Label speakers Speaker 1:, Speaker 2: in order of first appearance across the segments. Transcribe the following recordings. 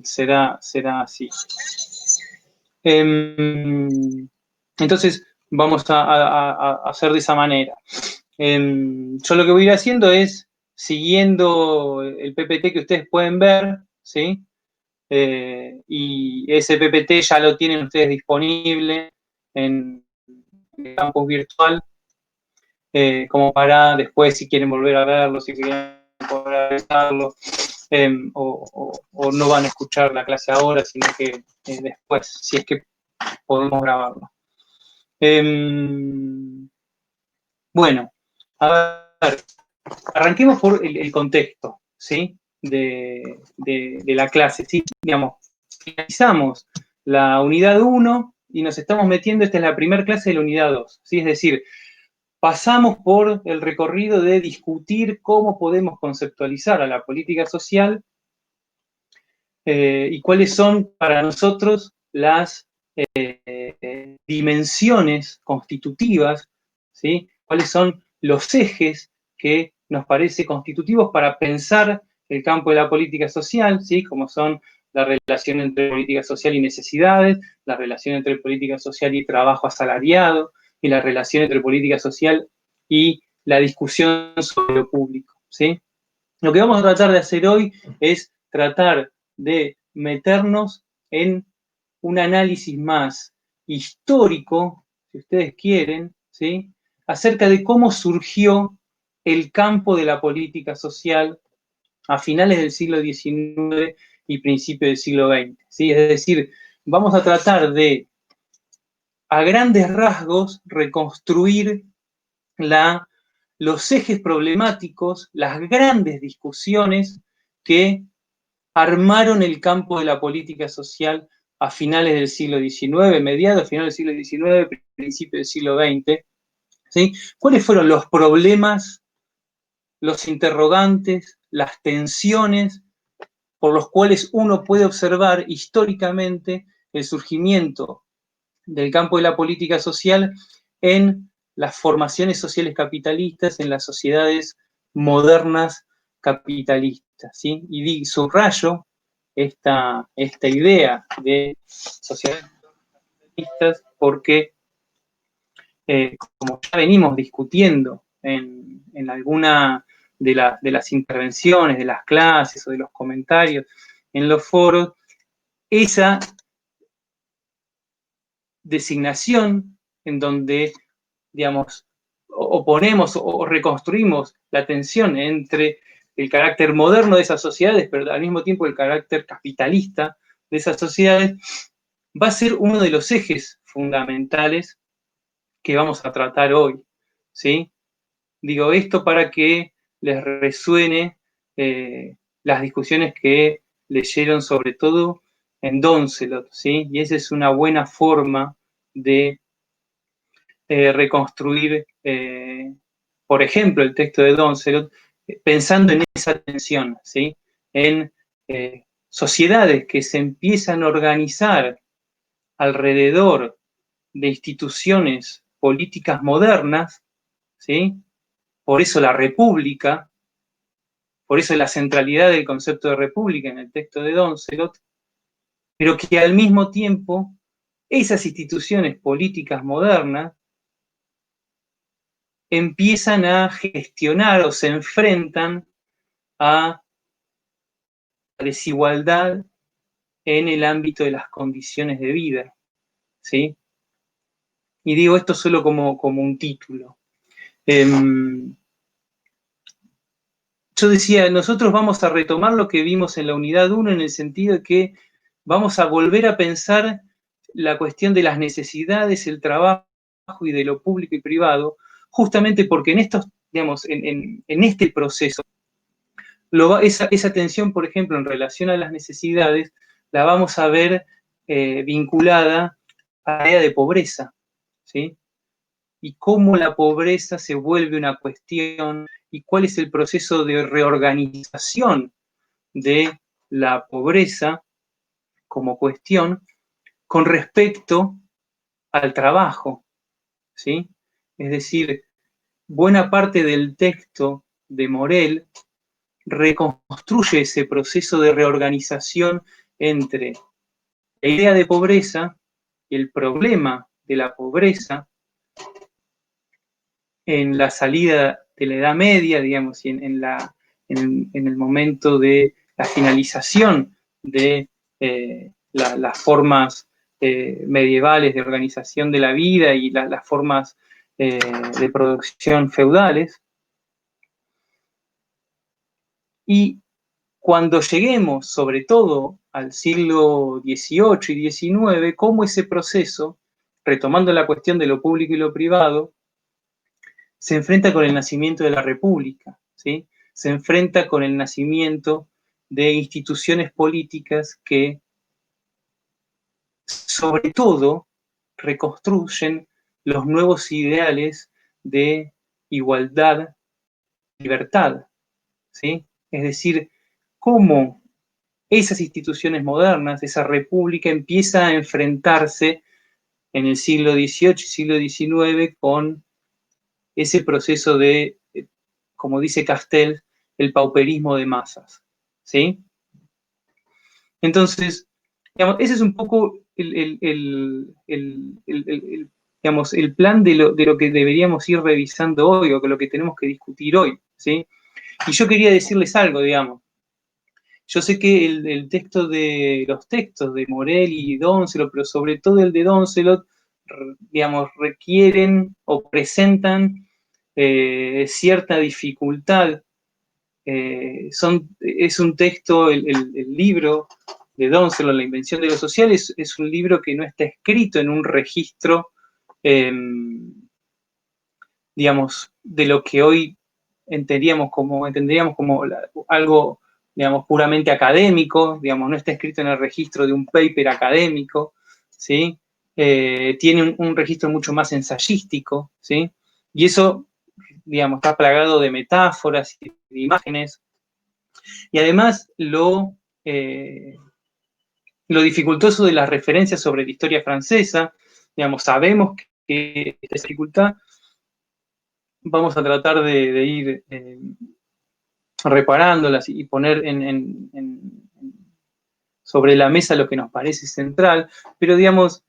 Speaker 1: será así. Entonces, vamos a hacer de esa manera. Yo lo que voy a ir haciendo es, siguiendo el PPT que ustedes pueden ver, ¿sí? Y ese PPT ya lo tienen ustedes disponible en el campus virtual, como para después, si quieren volver a verlo, si quieren volver a revisarlo, o no van a escuchar la clase ahora, sino que después, si es que podemos grabarlo. Bueno, a ver, arranquemos por el contexto, ¿sí? De la clase, ¿sí? Digamos, finalizamos la unidad 1 y nos estamos metiendo, esta es la primera clase de la unidad 2, ¿sí? Es decir, pasamos por el recorrido de discutir cómo podemos conceptualizar a la política social y cuáles son para nosotros las dimensiones constitutivas, ¿sí? Cuáles son los ejes que nos parece constitutivos para pensar el campo de la política social, ¿sí? Como son la relación entre política social y necesidades, la relación entre política social y trabajo asalariado, y la relación entre política social y la discusión sobre lo público, ¿sí? Lo que vamos a tratar de hacer hoy es tratar de meternos en un análisis más histórico, si ustedes quieren, ¿sí? Acerca de cómo surgió el campo de la política social a finales del siglo XIX y principios del siglo XX, ¿sí? Es decir, vamos a tratar de, a grandes rasgos, reconstruir los ejes problemáticos, las grandes discusiones que armaron el campo de la política social a finales del siglo XIX, mediados, finales del siglo XIX, principios del siglo XX, ¿sí? ¿Cuáles fueron los problemas, los interrogantes, las tensiones por los cuales uno puede observar históricamente el surgimiento del campo de la política social en las formaciones sociales capitalistas, en las sociedades modernas capitalistas, ¿sí? Y subrayo esta idea de sociedades capitalistas porque, como ya venimos discutiendo en alguna de las intervenciones, de las clases o de los comentarios en los foros, esa designación en donde, digamos, oponemos o reconstruimos la tensión entre el carácter moderno de esas sociedades, pero al mismo tiempo el carácter capitalista de esas sociedades, va a ser uno de los ejes fundamentales que vamos a tratar hoy, ¿sí? Digo esto para que les resuene las discusiones que leyeron sobre todo en Doncelot, ¿sí? Y esa es una buena forma de reconstruir, por ejemplo, el texto de Doncelot, pensando en esa tensión, ¿sí? En sociedades que se empiezan a organizar alrededor de instituciones políticas modernas, ¿sí? Por eso la república, por eso la centralidad del concepto de república en el texto de Doncelot, pero que al mismo tiempo esas instituciones políticas modernas empiezan a gestionar o se enfrentan a la desigualdad en el ámbito de las condiciones de vida, ¿sí? Y digo esto solo como un título. Yo decía, nosotros vamos a retomar lo que vimos en la unidad 1 en el sentido de que vamos a volver a pensar la cuestión de las necesidades, el trabajo y de lo público y privado, justamente porque en estos, digamos, en este proceso, esa tensión, por ejemplo, en relación a las necesidades, la vamos a ver vinculada a la idea de pobreza, ¿sí? Y cómo la pobreza se vuelve una cuestión y cuál es el proceso de reorganización de la pobreza como cuestión con respecto al trabajo, ¿sí? Es decir, buena parte del texto de Morel reconstruye ese proceso de reorganización entre la idea de pobreza y el problema de la pobreza en la salida de la Edad Media, digamos, y en el momento de la finalización de las formas medievales de organización de la vida y las formas de producción feudales. Y cuando lleguemos, sobre todo, al siglo XVIII y XIX, cómo ese proceso, retomando la cuestión de lo público y lo privado, se enfrenta con el nacimiento de la República, ¿sí? Se enfrenta con el nacimiento de instituciones políticas que, sobre todo, reconstruyen los nuevos ideales de igualdad, libertad, ¿sí? Es decir, cómo esas instituciones modernas, esa república, empieza a enfrentarse en el siglo XVIII y siglo XIX con ese proceso de, como dice Castel, el pauperismo de masas, ¿sí? Entonces, digamos, ese es un poco digamos, el plan de lo que deberíamos ir revisando hoy o lo que tenemos que discutir hoy, ¿sí? Y yo quería decirles algo, digamos. Yo sé que los textos de Morel y Doncelot, pero sobre todo el de Doncelot, digamos, requieren o presentan cierta dificultad. Es un texto, el libro de Doncelot, La invención de lo social, es un libro que no está escrito en un registro, digamos, de lo que hoy entenderíamos como algo, digamos, puramente académico, digamos, no está escrito en el registro de un paper académico, ¿sí? Tiene un registro mucho más ensayístico, ¿sí? Y eso, digamos, está plagado de metáforas y de imágenes. Y además lo dificultoso de las referencias sobre la historia francesa, digamos, sabemos que esta dificultad vamos a tratar de ir reparándolas y poner sobre la mesa lo que nos parece central, pero digamos,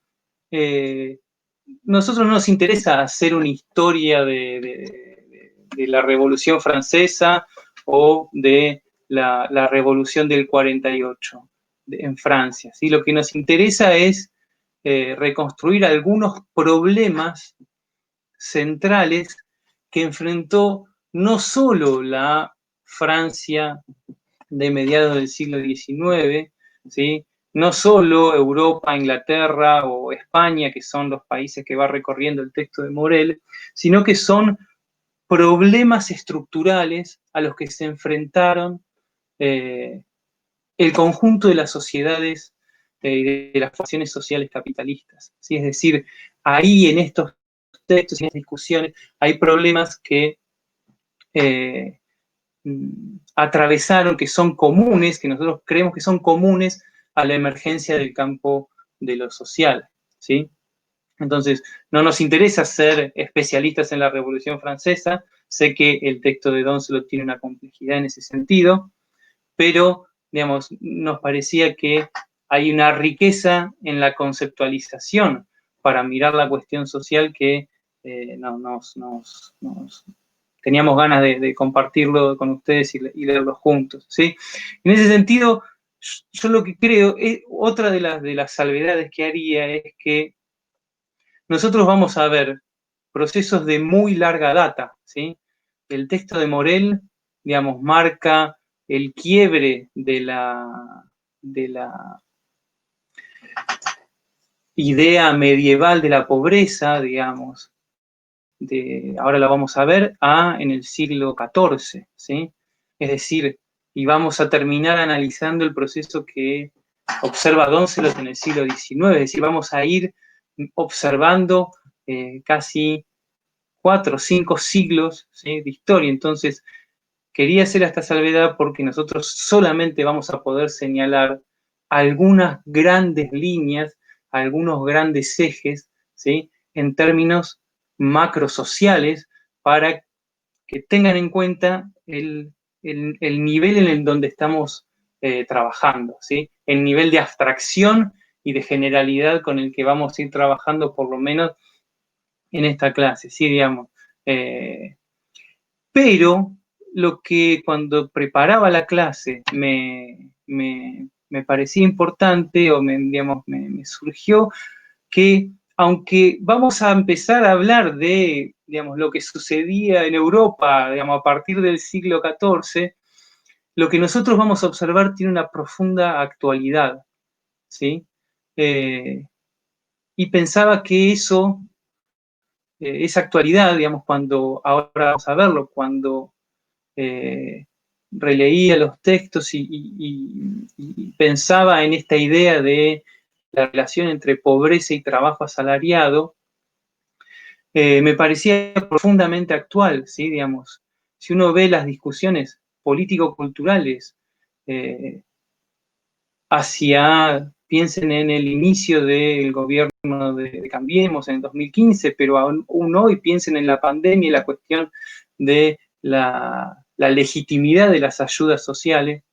Speaker 1: nosotros no nos interesa hacer una historia de la Revolución Francesa o de la Revolución del 48 en Francia, ¿sí? Lo que nos interesa es reconstruir algunos problemas centrales que enfrentó no solo la Francia de mediados del siglo XIX, ¿sí? No solo Europa, Inglaterra o España, que son los países que va recorriendo el texto de Morel, sino que son problemas estructurales a los que se enfrentaron el conjunto de las sociedades, de las formaciones sociales capitalistas, ¿sí? Es decir, ahí en estos textos y en estas discusiones hay problemas que atravesaron, que son comunes, que nosotros creemos que son comunes a la emergencia del campo de lo social, ¿sí? Entonces, no nos interesa ser especialistas en la Revolución Francesa, sé que el texto de Doncelot tiene una complejidad en ese sentido, pero, digamos, nos parecía que hay una riqueza en la conceptualización para mirar la cuestión social que teníamos ganas de compartirlo con ustedes y leerlo juntos, ¿sí? En ese sentido, yo lo que creo, otra de las salvedades que haría es que nosotros vamos a ver procesos de muy larga data, ¿sí? El texto de Morel, digamos, marca el quiebre de la idea medieval de la pobreza, digamos, ahora la vamos a ver, en el siglo XIV, ¿sí? Es decir, y vamos a terminar analizando el proceso que observa Doncelot en el siglo XIX, es decir, vamos a ir observando casi 4 o 5 siglos, ¿sí?, de historia. Entonces, quería hacer esta salvedad porque nosotros solamente vamos a poder señalar algunas grandes líneas, algunos grandes ejes, ¿sí?, en términos macrosociales, para que tengan en cuenta el nivel en el donde estamos trabajando, ¿sí? El nivel de abstracción y de generalidad con el que vamos a ir trabajando, por lo menos en esta clase, ¿sí? Digamos. Pero lo que cuando preparaba la clase me parecía importante o digamos, me surgió que aunque vamos a empezar a hablar de, digamos, lo que sucedía en Europa, digamos, a partir del siglo XIV, lo que nosotros vamos a observar tiene una profunda actualidad, ¿sí? Y pensaba que esa actualidad, digamos, cuando, ahora vamos a verlo, cuando releía los textos y pensaba en esta idea de la relación entre pobreza y trabajo asalariado, me parecía profundamente actual, ¿sí? Digamos, si uno ve las discusiones político-culturales piensen en el inicio del gobierno de Cambiemos en el 2015, pero aún hoy piensen en la pandemia y la cuestión de la legitimidad de las ayudas sociales,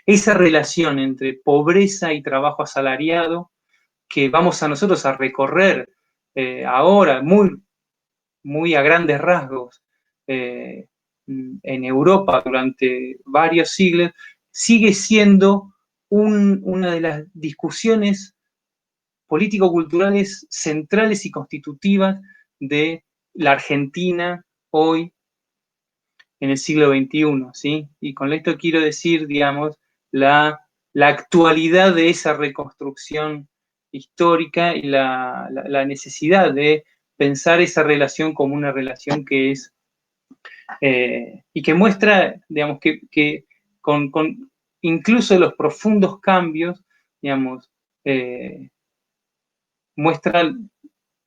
Speaker 1: esa relación entre pobreza y trabajo asalariado que vamos a nosotros a recorrer ahora muy a grandes rasgos en Europa durante varios siglos, sigue siendo una de las discusiones político-culturales centrales y constitutivas de la Argentina hoy en el siglo XXI, ¿sí? Y con esto quiero decir, digamos, la actualidad de esa reconstrucción histórica y la necesidad de pensar esa relación como una relación que es, y que muestra, digamos, que con incluso los profundos cambios, digamos, muestran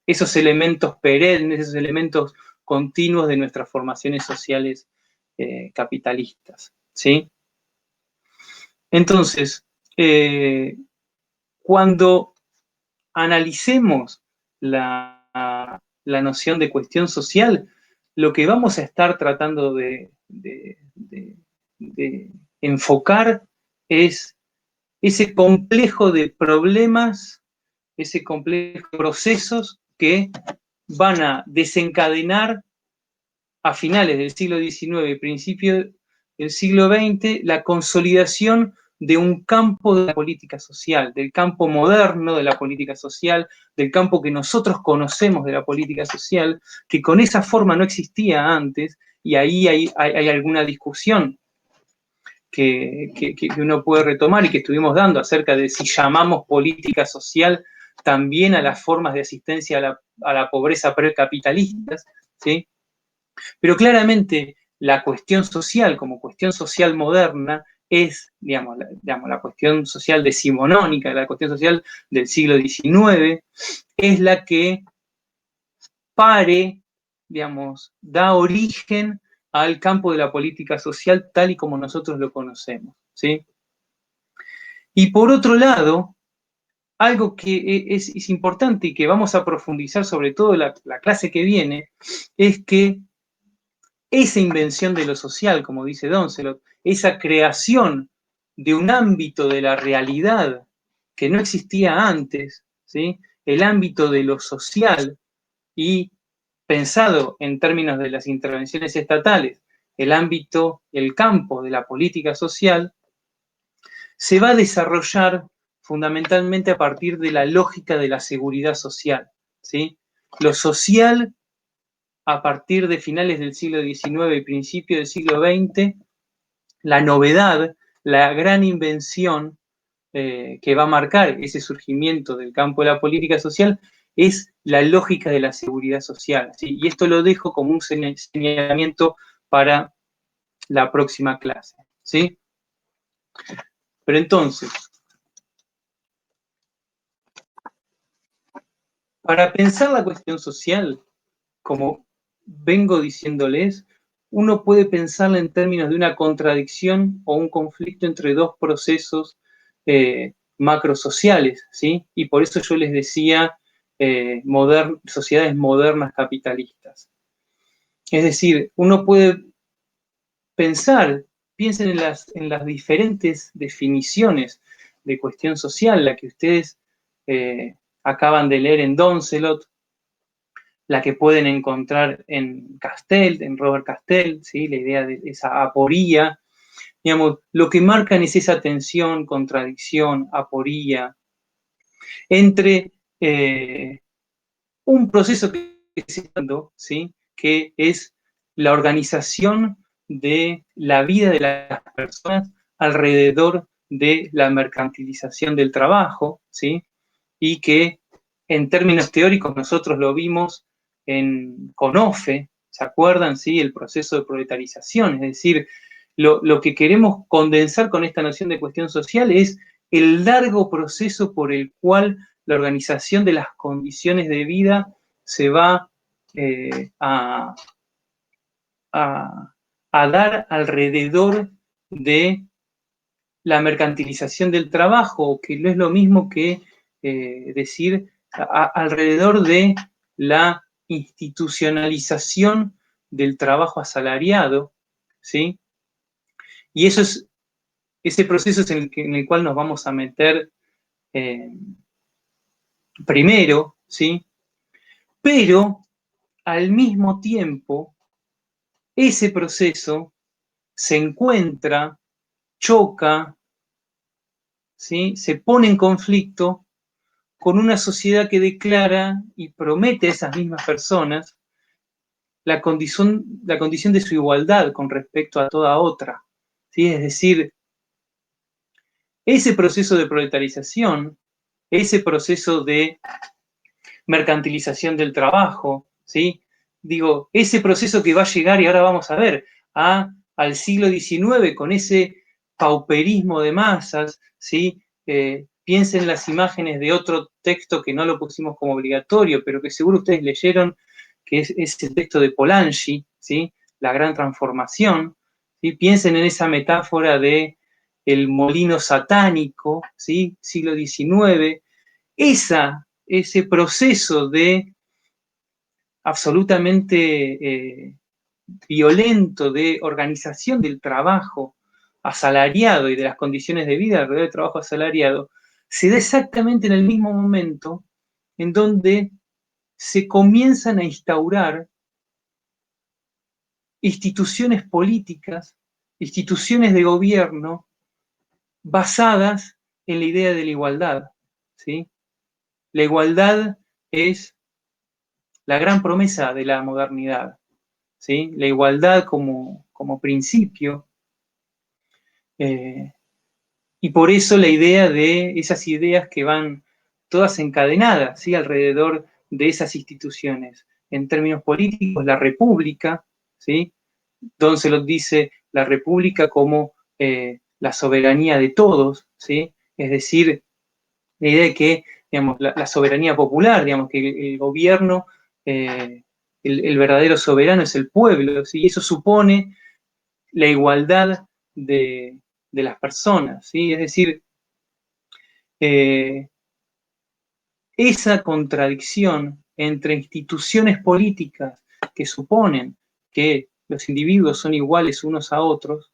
Speaker 1: esos elementos perennes, esos elementos continuos de nuestras formaciones sociales capitalistas, ¿sí? Entonces, cuando analicemos la noción de cuestión social, lo que vamos a estar tratando de enfocar es ese complejo de problemas, ese complejo de procesos que van a desencadenar a finales del siglo XIX y principios del siglo XX la consolidación de un campo de la política social, del campo moderno de la política social, del campo que nosotros conocemos de la política social, que con esa forma no existía antes, y ahí hay alguna discusión que uno puede retomar y que estuvimos dando acerca de si llamamos política social también a las formas de asistencia a la pobreza precapitalistas, ¿sí? Pero claramente la cuestión social como cuestión social moderna es, digamos, la cuestión social decimonónica, la cuestión social del siglo XIX, es la que digamos, da origen al campo de la política social tal y como nosotros lo conocemos, ¿sí? Y por otro lado, algo que es importante y que vamos a profundizar sobre todo la clase que viene, es que esa invención de lo social, como dice Doncelot, esa creación de un ámbito de la realidad que no existía antes, ¿sí? El ámbito de lo social y pensado en términos de las intervenciones estatales, el ámbito, el campo de la política social, se va a desarrollar fundamentalmente a partir de la lógica de la seguridad social, ¿sí? Lo social a partir de finales del siglo XIX y principios del siglo XX, la novedad, la gran invención que va a marcar ese surgimiento del campo de la política social es la lógica de la seguridad social, ¿sí? Y esto lo dejo como un señalamiento para la próxima clase, ¿sí? Pero entonces, para pensar la cuestión social, como vengo diciéndoles, uno puede pensarla en términos de una contradicción o un conflicto entre dos procesos macrosociales, ¿sí? Y por eso yo les decía sociedades modernas capitalistas. Es decir, uno puede piensen en las diferentes definiciones de cuestión social, la que ustedes acaban de leer en Doncelot, la que pueden encontrar en Castell, en Robert Castell, ¿sí? La idea de esa aporía, digamos, lo que marcan es esa tensión, contradicción, aporía, entre un proceso que se está dando, ¿sí? Que es la organización de la vida de las personas alrededor de la mercantilización del trabajo, ¿sí? Y que en términos teóricos nosotros lo vimos con OFE, ¿se acuerdan? ¿Sí? El proceso de proletarización, es decir, lo que queremos condensar con esta noción de cuestión social es el largo proceso por el cual la organización de las condiciones de vida se va a dar alrededor de la mercantilización del trabajo, que no es lo mismo que decir alrededor de la institucionalización del trabajo asalariado, ¿sí? Y ese proceso es en el cual nos vamos a meter primero, ¿sí? Pero al mismo tiempo, ese proceso se encuentra, choca, ¿sí? Se pone en conflicto con una sociedad que declara y promete a esas mismas personas la condición de su igualdad con respecto a toda otra, ¿sí? Es decir, ese proceso de proletarización, ese proceso de mercantilización del trabajo, ¿sí? Digo, ese proceso que va a llegar, y ahora vamos a ver, al siglo XIX con ese pauperismo de masas, ¿sí? Piensen las imágenes de otro texto que no lo pusimos como obligatorio, pero que seguro ustedes leyeron, que es el texto de Polanyi, ¿sí? La gran transformación, ¿sí? Piensen en esa metáfora de el molino satánico, ¿sí? Siglo XIX, ese proceso de absolutamente violento de organización del trabajo asalariado y de las condiciones de vida alrededor del trabajo asalariado, se da exactamente en el mismo momento en donde se comienzan a instaurar instituciones políticas, instituciones de gobierno basadas en la idea de la igualdad, ¿sí? La igualdad es la gran promesa de la modernidad, ¿sí? La igualdad como principio, y por eso la idea de esas ideas que van todas encadenadas, ¿sí? Alrededor de esas instituciones. En términos políticos, la república, ¿sí? Doncelot dice la república como la soberanía de todos, ¿sí? Es decir, la idea de que, digamos, la soberanía popular, digamos, que el gobierno, el verdadero soberano es el pueblo, ¿sí? Y eso supone la igualdad de las personas, ¿sí? Es decir, esa contradicción entre instituciones políticas que suponen que los individuos son iguales unos a otros,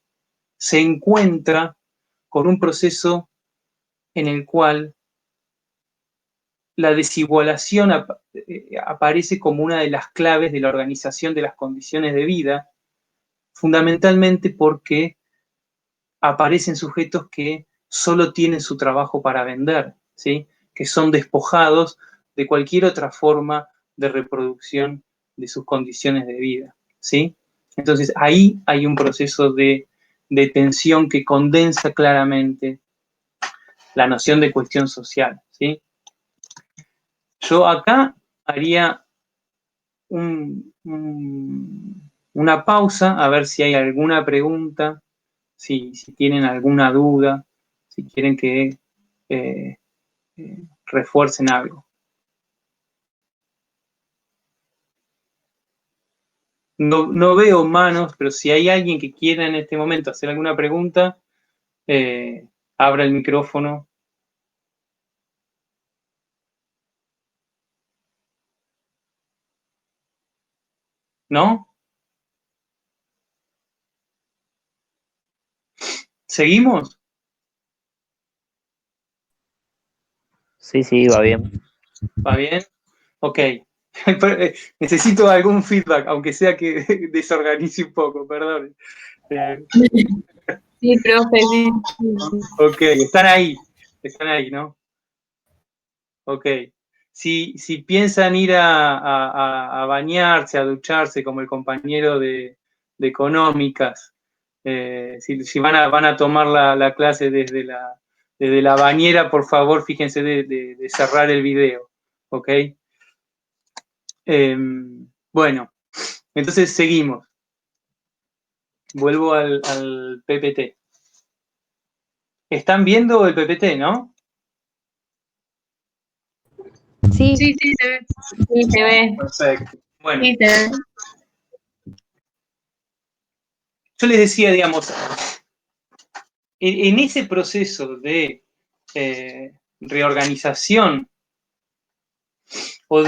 Speaker 1: se encuentra con un proceso en el cual la desigualación aparece como una de las claves de la organización de las condiciones de vida, fundamentalmente porque aparecen sujetos que solo tienen su trabajo para vender, ¿sí? Que son despojados de cualquier otra forma de reproducción de sus condiciones de vida, ¿sí? Entonces ahí hay un proceso de tensión que condensa claramente la noción de cuestión social, ¿sí? Yo acá haría una pausa a ver si hay alguna pregunta, si tienen alguna duda, si quieren que eh, refuercen algo. No veo manos, pero si hay alguien que quiera en este momento hacer alguna pregunta, abra el micrófono. ¿No? ¿Seguimos?
Speaker 2: Sí, va bien.
Speaker 1: ¿Va bien? Ok. Necesito algún feedback, aunque sea que desorganice un poco, perdón.
Speaker 3: Sí, profe, sí.
Speaker 1: Ok, están ahí, ¿no? Ok. Si piensan ir a bañarse, a ducharse, como el compañero de económicas, si van a tomar la clase desde la bañera, por favor, fíjense de cerrar el video, ¿ok? Bueno, entonces seguimos. Vuelvo al PPT. ¿Están viendo el PPT, no?
Speaker 3: Sí, sí, se ve. Sí, se ve.
Speaker 1: Perfecto. Bueno,
Speaker 3: Sí, se ve.
Speaker 1: yo les decía, digamos, en ese proceso de reorganización o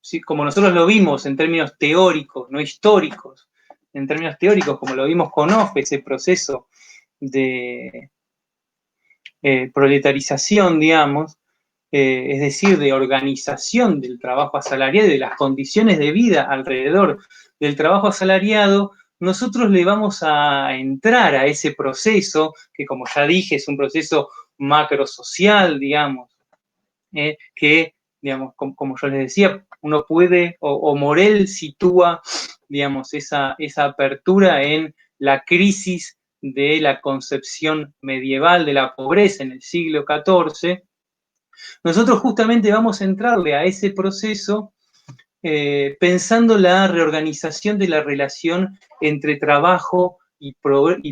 Speaker 1: ¿sí? Como nosotros lo vimos en términos teóricos, no históricos, en términos teóricos, como lo vimos con Offe, ese proceso de proletarización, digamos, es decir, de organización del trabajo asalariado y de las condiciones de vida alrededor del trabajo asalariado, nosotros le vamos a entrar a ese proceso, que como ya dije, es un proceso macrosocial, digamos, que, digamos, como yo les decía, uno puede, o Morel sitúa, digamos, esa apertura en la crisis de la concepción medieval de la pobreza en el siglo XIV. Nosotros justamente vamos a entrarle a ese proceso pensando la reorganización de la relación entre trabajo y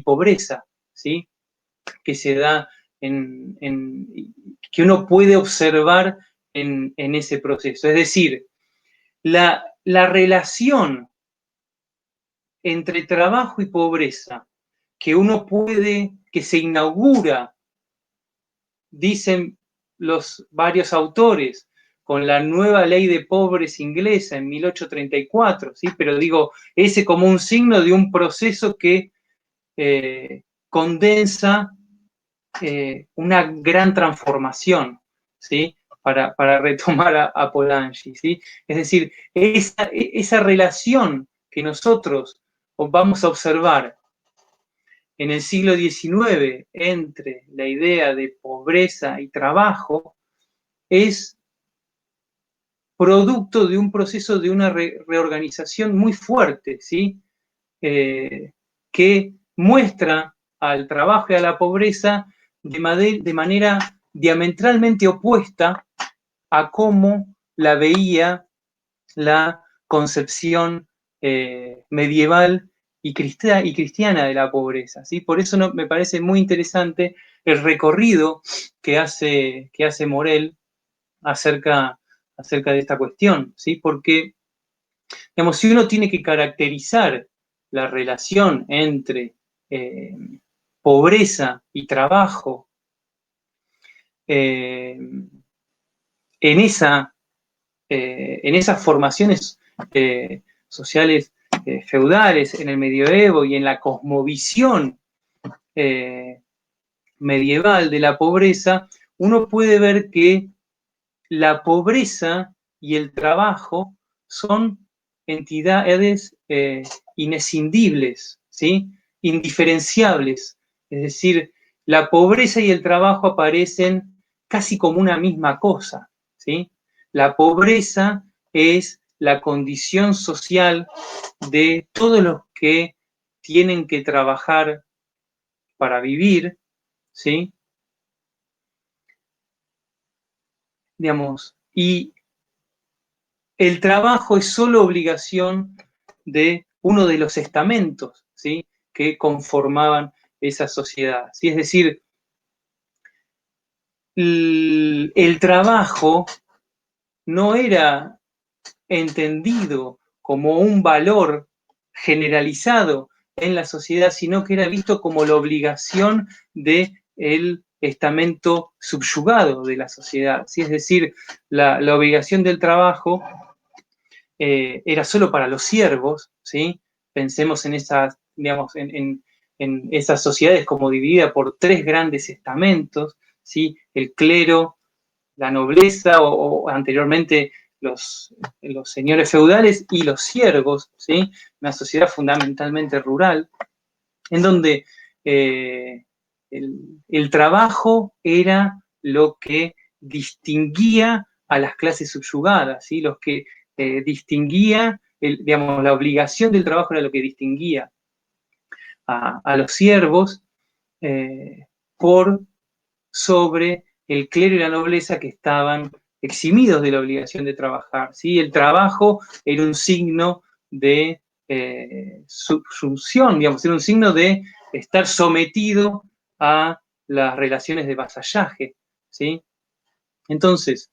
Speaker 1: pobreza, ¿sí? Que se da que uno puede observar en ese proceso. Es decir, la relación entre trabajo y pobreza que se inaugura, dicen los varios autores, con la nueva ley de pobres inglesa en 1834, ¿sí? Pero digo, ese como un signo de un proceso que condensa una gran transformación, ¿sí? Para retomar a Polanyi, ¿sí? Es decir, esa relación que nosotros vamos a observar en el siglo XIX entre la idea de pobreza y trabajo es producto de un proceso de una reorganización muy fuerte, ¿sí? Que muestra al trabajo y a la pobreza de manera diametralmente opuesta a cómo la veía la concepción medieval y cristiana de la pobreza, ¿sí? Por eso me parece muy interesante el recorrido que hace Morel acerca de esta cuestión, ¿sí? Porque, digamos, si uno tiene que caracterizar la relación entre pobreza y trabajo en esas formaciones sociales feudales, en el medioevo y en la cosmovisión medieval de la pobreza, uno puede ver que la pobreza y el trabajo son entidades inescindibles, ¿sí? Indiferenciables. Es decir, la pobreza y el trabajo aparecen casi como una misma cosa, ¿sí? La pobreza es la condición social de todos los que tienen que trabajar para vivir, ¿sí? Digamos, y el trabajo es solo obligación de uno de los estamentos, ¿sí? Que conformaban esa sociedad, ¿sí? Es decir, el trabajo no era entendido como un valor generalizado en la sociedad, sino que era visto como la obligación del estamento subyugado de la sociedad, ¿sí? Es decir, la obligación del trabajo era solo para los siervos, ¿sí? Pensemos en esas, digamos, en en esas sociedades como dividida por tres grandes estamentos, ¿sí? El clero, la nobleza o anteriormente los señores feudales y los siervos, ¿sí? Una sociedad fundamentalmente rural, en donde el trabajo era lo que distinguía a las clases subyugadas, ¿sí? Los que distinguía, digamos, la obligación del trabajo era lo que distinguía a los siervos por sobre el clero y la nobleza que estaban eximidos de la obligación de trabajar, ¿sí? El trabajo era un signo de subsunción, digamos, era un signo de estar sometido a las relaciones de vasallaje, ¿sí? Entonces,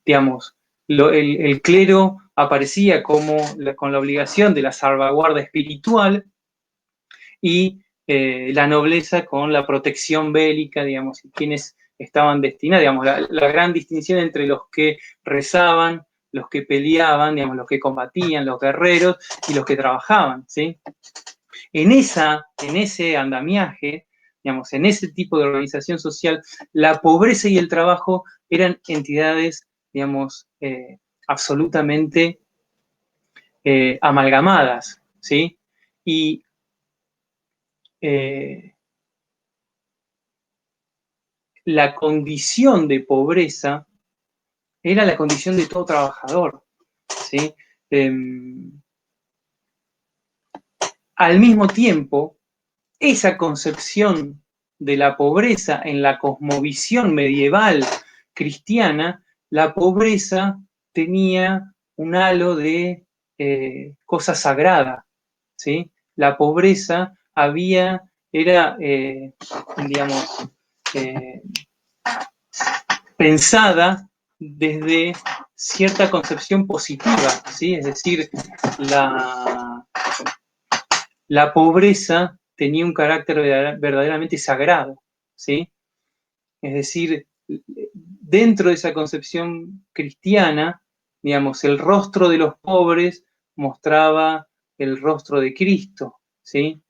Speaker 1: digamos, el clero aparecía como con la obligación de la salvaguarda espiritual y la nobleza con la protección bélica, digamos, quienes estaban destinados, digamos, la gran distinción entre los que rezaban, los que peleaban, digamos, los que combatían, los guerreros y los que trabajaban, ¿sí? En ese andamiaje, digamos, en ese tipo de organización social, la pobreza y el trabajo eran entidades, digamos, absolutamente amalgamadas, ¿sí? Y la condición de pobreza era la condición de todo trabajador, ¿sí? Al mismo tiempo, esa concepción de la pobreza en la cosmovisión medieval cristiana, la pobreza tenía un halo de cosa sagrada, ¿sí? La pobreza era, digamos, pensada desde cierta concepción positiva, ¿sí? Es decir, la pobreza tenía un carácter verdaderamente sagrado, ¿sí? Es decir, dentro de esa concepción cristiana, digamos, el rostro de los pobres mostraba el rostro de Cristo, ¿sí?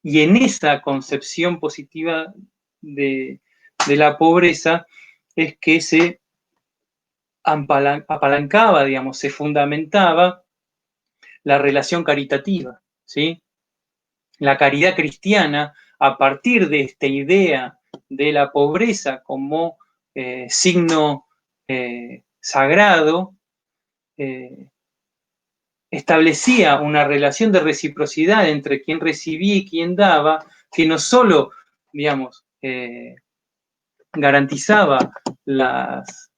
Speaker 1: Y en esa concepción positiva de la pobreza es que se apalancaba, digamos, se fundamentaba la relación caritativa, ¿sí? La caridad cristiana, a partir de esta idea de la pobreza como signo sagrado, establecía una relación de reciprocidad entre quien recibía y quien daba, que no solo, digamos, garantizaba las,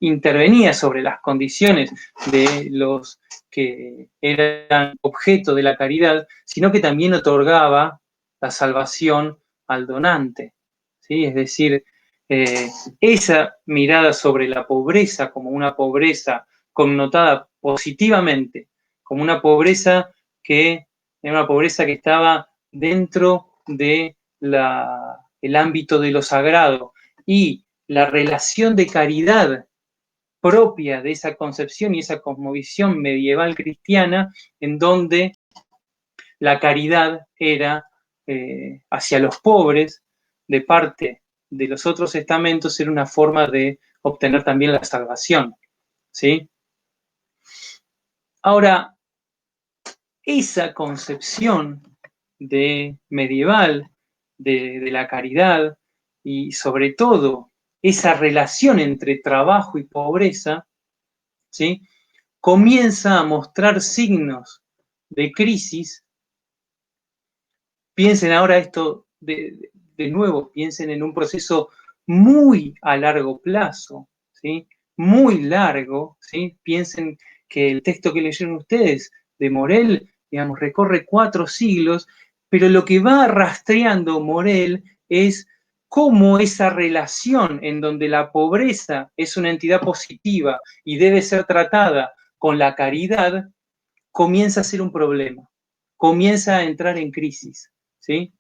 Speaker 1: intervenía sobre las condiciones de los que eran objeto de la caridad, sino que también otorgaba la salvación al donante, ¿sí? Es decir, esa mirada sobre la pobreza como una pobreza connotada positivamente, como una pobreza que estaba dentro de el ámbito de lo sagrado y la relación de caridad propia de esa concepción y esa cosmovisión medieval cristiana, en donde la caridad era hacia los pobres, de parte de los otros estamentos, era una forma de obtener también la salvación, ¿sí? Ahora, esa concepción medieval de la caridad y sobre todo esa relación entre trabajo y pobreza, ¿sí? Comienza a mostrar signos de crisis. Piensen ahora esto de nuevo, piensen en un proceso muy a largo plazo, ¿sí? Muy largo, ¿sí? Piensen que el texto que leyeron ustedes de Morel, digamos, recorre 4 siglos, pero lo que va rastreando Morel es cómo esa relación en donde la pobreza es una entidad positiva y debe ser tratada con la caridad, comienza a ser un problema, comienza a entrar en crisis, ¿sí?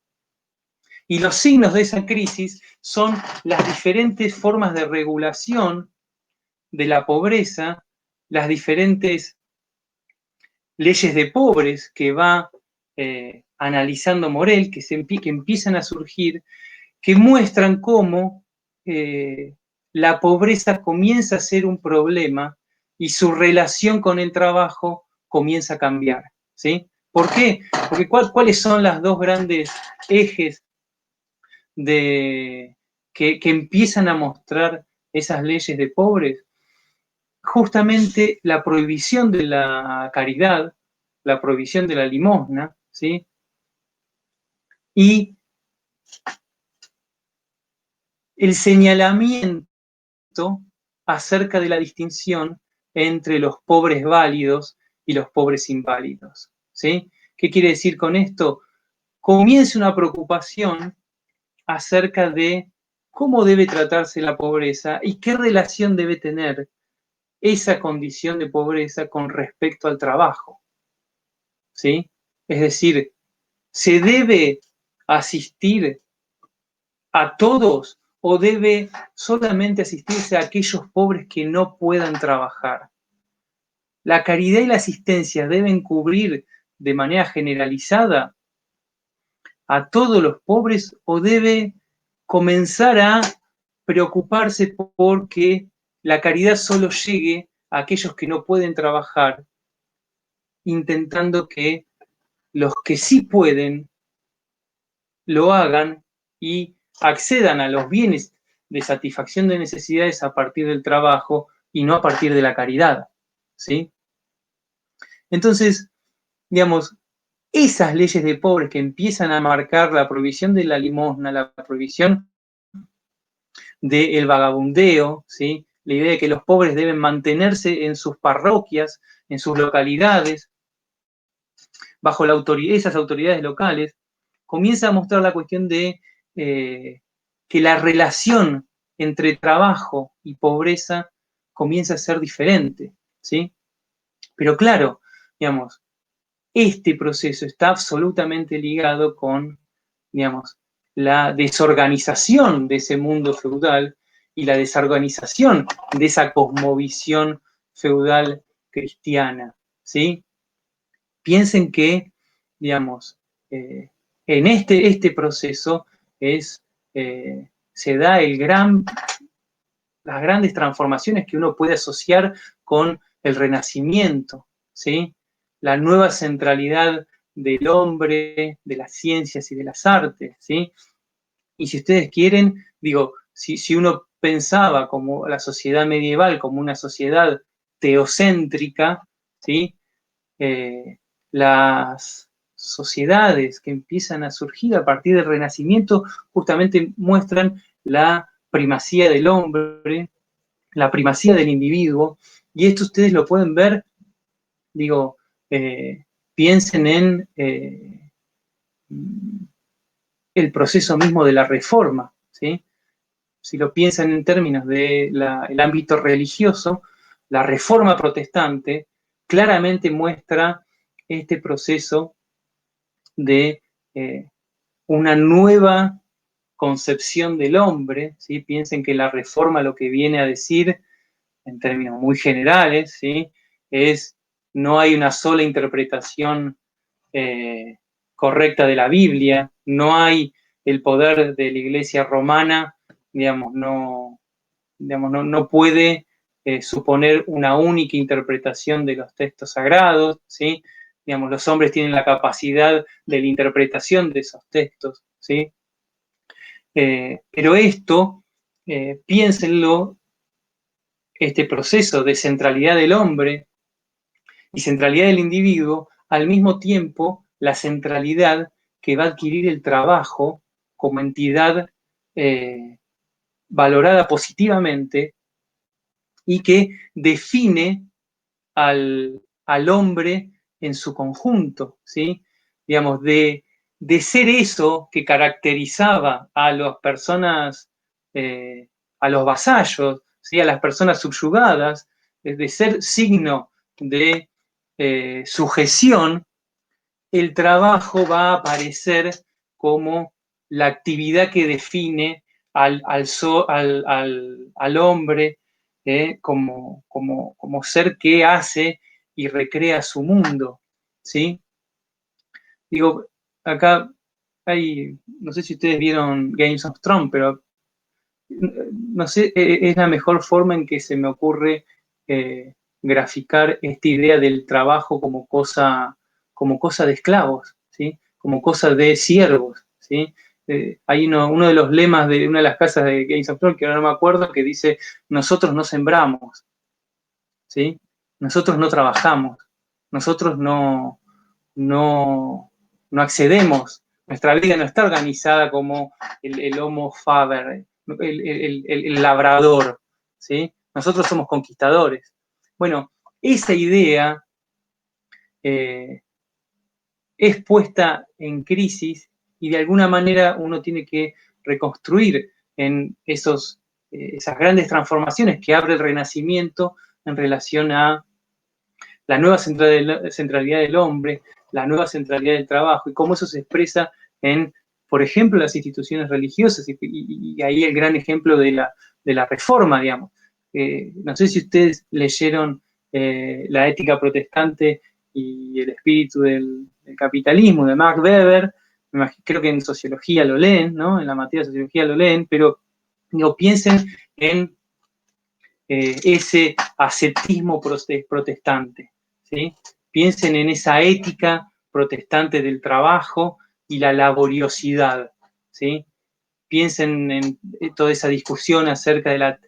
Speaker 1: Y los signos de esa crisis son las diferentes formas de regulación de la pobreza, las diferentes leyes de pobres que va analizando Morel, que empiezan a surgir, que muestran cómo la pobreza comienza a ser un problema y su relación con el trabajo comienza a cambiar, ¿sí? ¿Por qué? Porque ¿cuáles son las dos grandes ejes que empiezan a mostrar esas leyes de pobres? Justamente la prohibición de la caridad, la prohibición de la limosna, ¿sí? Y el señalamiento acerca de la distinción entre los pobres válidos y los pobres inválidos, ¿sí? ¿Qué quiere decir con esto? Comienza una preocupación acerca de cómo debe tratarse la pobreza y qué relación debe tener esa condición de pobreza con respecto al trabajo, ¿sí? Es decir, ¿se debe asistir a todos o debe solamente asistirse a aquellos pobres que no puedan trabajar? ¿La caridad y la asistencia deben cubrir de manera generalizada a todos los pobres o debe comenzar a preocuparse porque la caridad solo llegue a aquellos que no pueden trabajar, intentando que los que sí pueden lo hagan y accedan a los bienes de satisfacción de necesidades a partir del trabajo y no a partir de la caridad, ¿sí? Entonces, digamos, esas leyes de pobres que empiezan a marcar la prohibición de la limosna, la prohibición del vagabundeo, ¿sí? La idea de que los pobres deben mantenerse en sus parroquias, en sus localidades, bajo esas autoridades locales, comienza a mostrar la cuestión de que la relación entre trabajo y pobreza comienza a ser diferente, ¿sí? Pero claro, digamos, este proceso está absolutamente ligado con, digamos, la desorganización de ese mundo feudal y la desorganización de esa cosmovisión feudal cristiana, ¿sí? Piensen que, digamos, en este proceso se da las grandes transformaciones que uno puede asociar con el Renacimiento, ¿sí? La nueva centralidad del hombre, de las ciencias y de las artes, ¿sí? Y si ustedes quieren, digo, si uno pensaba como la sociedad medieval como una sociedad teocéntrica, ¿sí? Las sociedades que empiezan a surgir a partir del Renacimiento justamente muestran la primacía del hombre, la primacía del individuo, y esto ustedes lo pueden ver, digo, piensen en el proceso mismo de la reforma, ¿sí? Si lo piensan en términos del ámbito religioso, la reforma protestante claramente muestra este proceso de una nueva concepción del hombre, ¿sí? Piensen que la reforma lo que viene a decir, en términos muy generales, ¿sí? Es no hay una sola interpretación correcta de la Biblia, no hay el poder de la Iglesia romana, digamos, no puede suponer una única interpretación de los textos sagrados, ¿sí? Digamos, los hombres tienen la capacidad de la interpretación de esos textos, ¿sí? Pero esto, piénsenlo, este proceso de centralidad del hombre y centralidad del individuo, al mismo tiempo la centralidad que va a adquirir el trabajo como entidad valorada positivamente y que define al hombre en su conjunto, ¿sí? Digamos, de ser eso que caracterizaba a las personas, a los vasallos, ¿sí? A las personas subyugadas, de ser signo de sujeción, el trabajo va a aparecer como la actividad que define al hombre como ser que hace y recrea su mundo, ¿sí? Digo, acá hay, no sé si ustedes vieron Games of Thrones, pero no sé, es la mejor forma en que se me ocurre graficar esta idea del trabajo como cosa de esclavos, ¿sí? Como cosa de siervos, ¿sí? Hay uno de los lemas de una de las casas de Games of Thrones, que ahora no me acuerdo, que dice, nosotros no sembramos, ¿sí? Nosotros no trabajamos, nosotros no accedemos, nuestra vida no está organizada como el homo faber, el labrador, ¿sí? Nosotros somos conquistadores. Bueno, esa idea es puesta en crisis y de alguna manera uno tiene que reconstruir en esas grandes transformaciones que abre el Renacimiento en relación a la nueva centralidad del hombre, la nueva centralidad del trabajo y cómo eso se expresa en, por ejemplo, las instituciones religiosas y ahí el gran ejemplo de la reforma, digamos. No sé si ustedes leyeron La ética protestante y el espíritu del capitalismo de Max Weber, creo que en sociología lo leen, ¿no? En la materia de sociología lo leen, pero no piensen en ese ascetismo protestante, ¿sí? Piensen en esa ética protestante del trabajo y la laboriosidad, ¿sí? Piensen en toda esa discusión acerca de la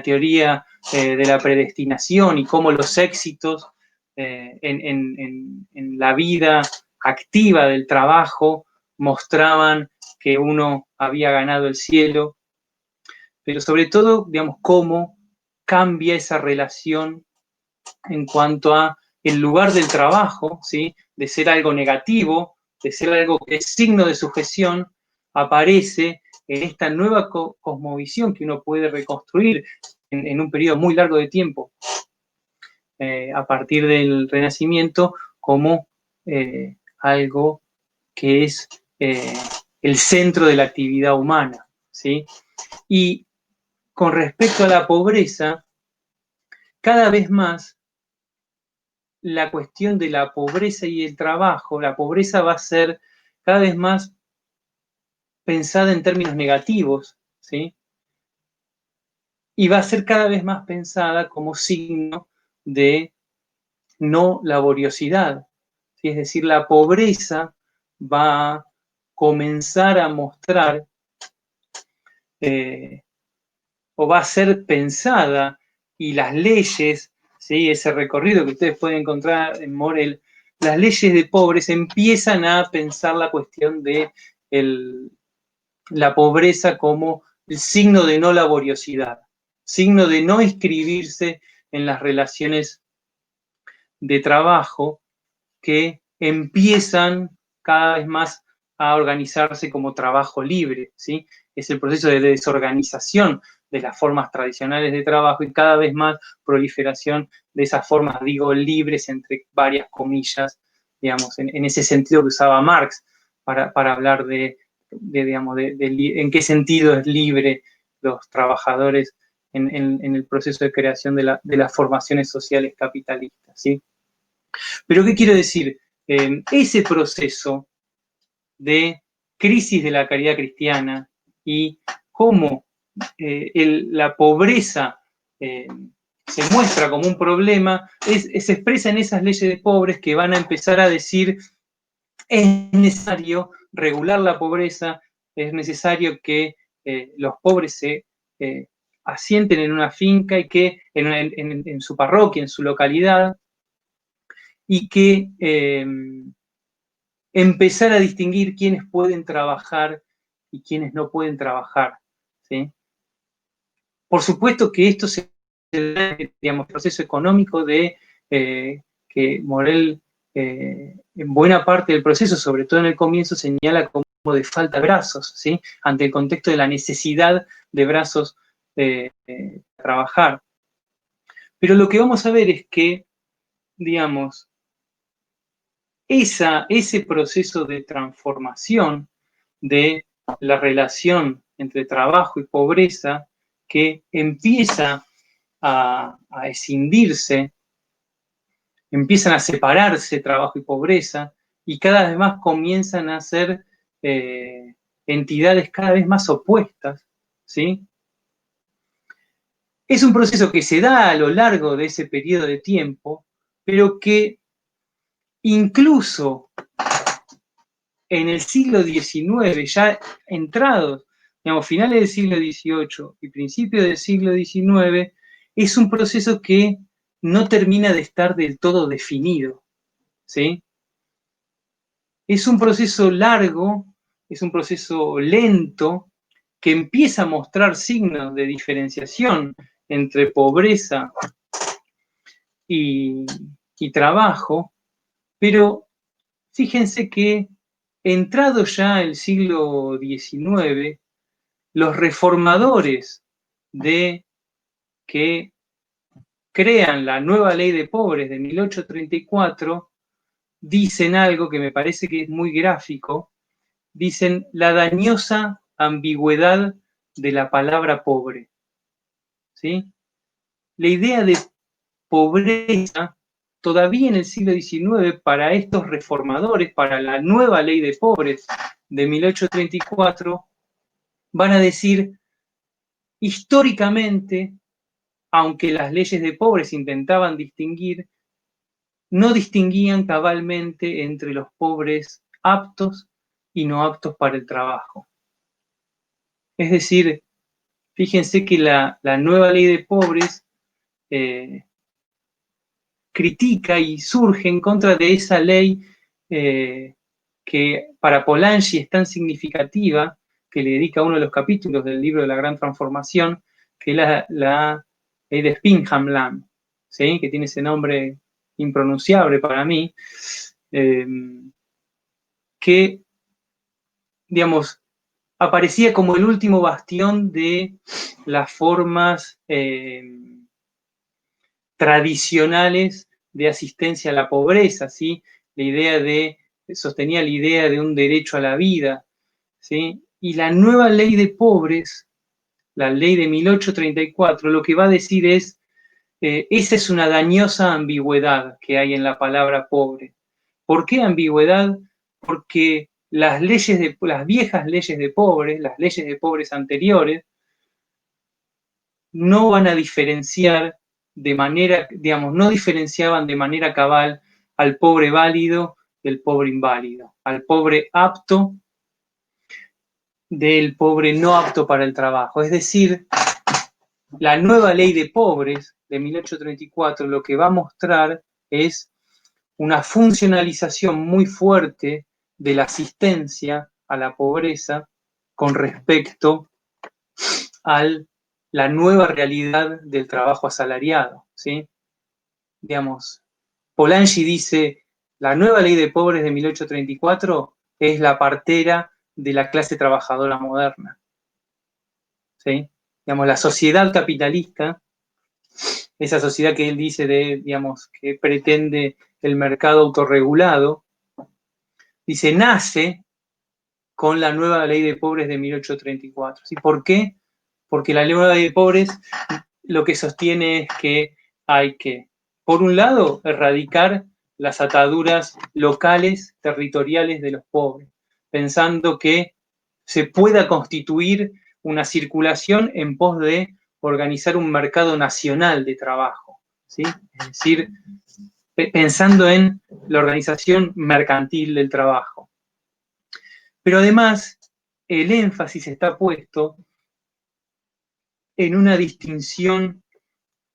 Speaker 1: teoría de la predestinación y cómo los éxitos en la vida activa del trabajo mostraban que uno había ganado el cielo, pero sobre todo, digamos, cómo cambia esa relación en cuanto a el lugar del trabajo, ¿sí? De ser algo negativo, de ser algo que es signo de sujeción, aparece en esta nueva cosmovisión que uno puede reconstruir en un periodo muy largo de tiempo, a partir del Renacimiento, como algo que es el centro de la actividad humana, ¿sí? Y con respecto a la pobreza, cada vez más la cuestión de la pobreza y el trabajo, la pobreza va a ser cada vez más pensada en términos negativos, ¿sí? Y va a ser cada vez más pensada como signo de no laboriosidad, ¿sí? Es decir, la pobreza va a comenzar a mostrar o va a ser pensada y las leyes, ¿sí? Ese recorrido que ustedes pueden encontrar en Morel, las leyes de pobres empiezan a pensar la cuestión de la pobreza como el signo de no laboriosidad, signo de no inscribirse en las relaciones de trabajo que empiezan cada vez más a organizarse como trabajo libre, ¿sí? Es el proceso de desorganización de las formas tradicionales de trabajo y cada vez más proliferación de esas formas, digo, libres, entre varias comillas, digamos, en ese sentido que usaba Marx para hablar digamos, en qué sentido es libre los trabajadores en el proceso de creación de las formaciones sociales capitalistas, ¿sí? Pero, ¿qué quiero decir? Ese proceso de crisis de la caridad cristiana y cómo la pobreza se muestra como un problema, se expresa en esas leyes de pobres que van a empezar a decir es necesario regular la pobreza, es necesario que los pobres se asienten en una finca y que en su parroquia, en su localidad, y que empezar a distinguir quiénes pueden trabajar y quiénes no pueden trabajar, ¿sí? Por supuesto que esto se da, digamos, proceso económico de que Morel en buena parte del proceso, sobre todo en el comienzo, señala como de falta de brazos, ¿sí? Ante el contexto de la necesidad de brazos para trabajar. Pero lo que vamos a ver es que, digamos, ese proceso de transformación de la relación entre trabajo y pobreza que empieza a escindirse empiezan a separarse trabajo y pobreza, y cada vez más comienzan a ser entidades cada vez más opuestas, ¿sí? Es un proceso que se da a lo largo de ese periodo de tiempo, pero que incluso en el siglo XIX, ya entrados, digamos, finales del siglo XVIII y principios del siglo XIX, es un proceso que no termina de estar del todo definido, ¿sí? Es un proceso largo, es un proceso lento, que empieza a mostrar signos de diferenciación entre pobreza y trabajo, pero fíjense que entrado ya el siglo XIX, los reformadores que crean la nueva ley de pobres de 1834 dicen algo que me parece que es muy gráfico, dicen la dañosa ambigüedad de la palabra pobre, ¿sí? La idea de pobreza, todavía en el siglo XIX, para estos reformadores, para la nueva ley de pobres de 1834, van a decir, históricamente, aunque las leyes de pobres intentaban distinguir, no distinguían cabalmente entre los pobres aptos y no aptos para el trabajo. Es decir, fíjense que la nueva ley de pobres critica y surge en contra de esa ley que para Polanyi es tan significativa, que le dedica uno de los capítulos del libro de la Gran Transformación, que es la ley de Spinhamland, ¿sí? Que tiene ese nombre impronunciable para mí, que, digamos, aparecía como el último bastión de las formas tradicionales de asistencia a la pobreza, ¿sí? Sostenía la idea de un derecho a la vida, ¿sí? Y la nueva ley de pobres, la ley de 1834, lo que va a decir es, esa es una dañosa ambigüedad que hay en la palabra pobre. ¿Por qué ambigüedad? Porque las viejas leyes de pobres, las leyes de pobres anteriores, no van a diferenciar de manera, digamos, no diferenciaban de manera cabal al pobre válido del pobre inválido, al pobre apto del pobre no apto para el trabajo. Es decir, la nueva ley de pobres de 1834 lo que va a mostrar es una funcionalización muy fuerte de la asistencia a la pobreza con respecto a la nueva realidad del trabajo asalariado, ¿sí? Digamos, Polanyi dice, la nueva ley de pobres de 1834 es la partera de la clase trabajadora moderna, ¿sí? Digamos, la sociedad capitalista, esa sociedad que él dice digamos, que pretende el mercado autorregulado, dice, nace con la nueva ley de pobres de 1834. ¿Sí? ¿Por qué? Porque la nueva ley de pobres lo que sostiene es que hay que, por un lado, erradicar las ataduras locales, territoriales de los pobres, pensando que se pueda constituir una circulación en pos de organizar un mercado nacional de trabajo, ¿sí? Es decir, pensando en la organización mercantil del trabajo. Pero además, el énfasis está puesto en una distinción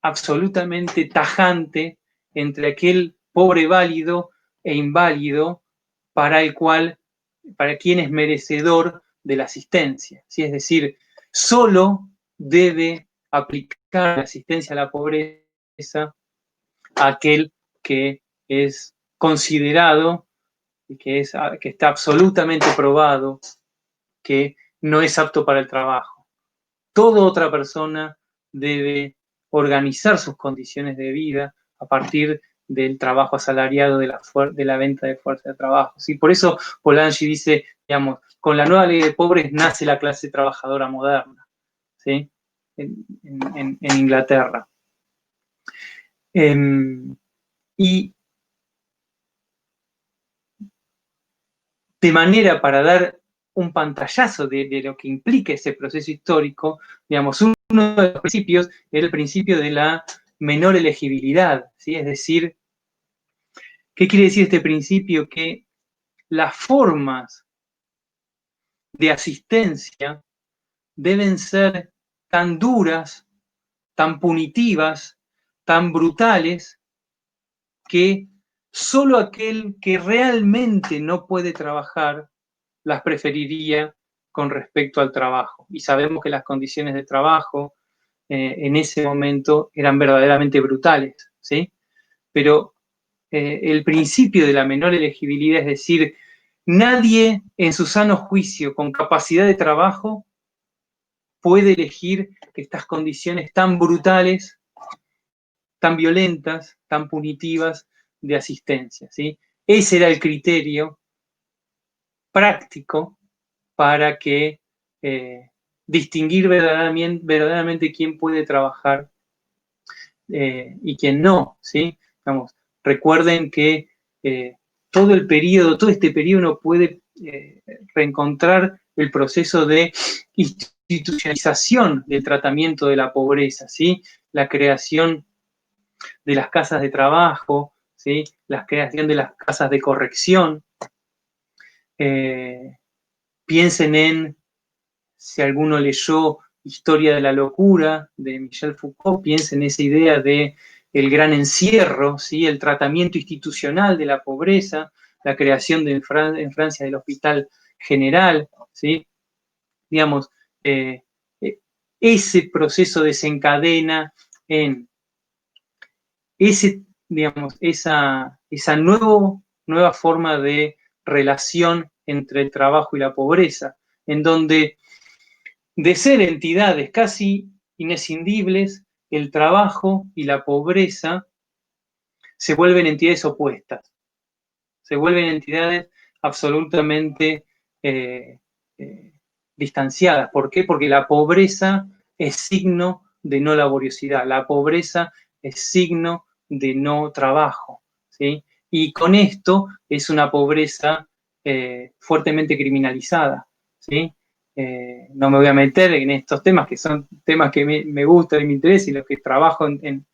Speaker 1: absolutamente tajante entre aquel pobre válido e inválido para quien es merecedor de la asistencia. ¿Sí? Es decir, solo debe aplicar la asistencia a la pobreza a aquel que es considerado y que está absolutamente probado que no es apto para el trabajo. Toda otra persona debe organizar sus condiciones de vida a partir del trabajo asalariado, de la venta de fuerza de trabajo. ¿Sí? Por eso Polanyi dice, digamos, con la nueva ley de pobres nace la clase trabajadora moderna, ¿sí? en Inglaterra. Y de manera para dar un pantallazo de lo que implica ese proceso histórico, digamos, uno de los principios era el principio de la menor elegibilidad, ¿sí? Es decir, ¿qué quiere decir este principio? Que las formas de asistencia deben ser tan duras, tan punitivas, tan brutales, que solo aquel que realmente no puede trabajar las preferiría con respecto al trabajo. Y sabemos que las condiciones de trabajo en ese momento eran verdaderamente brutales, ¿sí? Pero el principio de la menor elegibilidad, es decir, nadie en su sano juicio con capacidad de trabajo puede elegir estas condiciones tan brutales, tan violentas, tan punitivas de asistencia, ¿sí? Ese era el criterio práctico para que distinguir verdaderamente quién puede trabajar y quién no, ¿sí? Vamos, recuerden que todo este periodo uno puede reencontrar el proceso de institucionalización del tratamiento de la pobreza, ¿sí? La creación de las casas de trabajo, ¿sí? La creación de las casas de corrección. Piensen en, si alguno leyó Historia de la locura de Michel Foucault, piensen en esa idea de el gran encierro, ¿sí? El tratamiento institucional de la pobreza, la creación en Francia del Hospital General, ¿sí? Digamos, ese proceso desencadena en esa nueva forma de relación entre el trabajo y la pobreza, en donde de ser entidades casi inescindibles, el trabajo y la pobreza se vuelven entidades opuestas, se vuelven entidades absolutamente distanciadas. ¿Por qué? Porque la pobreza es signo de no laboriosidad, la pobreza es signo de no trabajo, ¿sí? Y con esto es una pobreza fuertemente criminalizada, ¿sí? No me voy a meter en estos temas, que son temas que me gustan y me interesan y los que trabajo en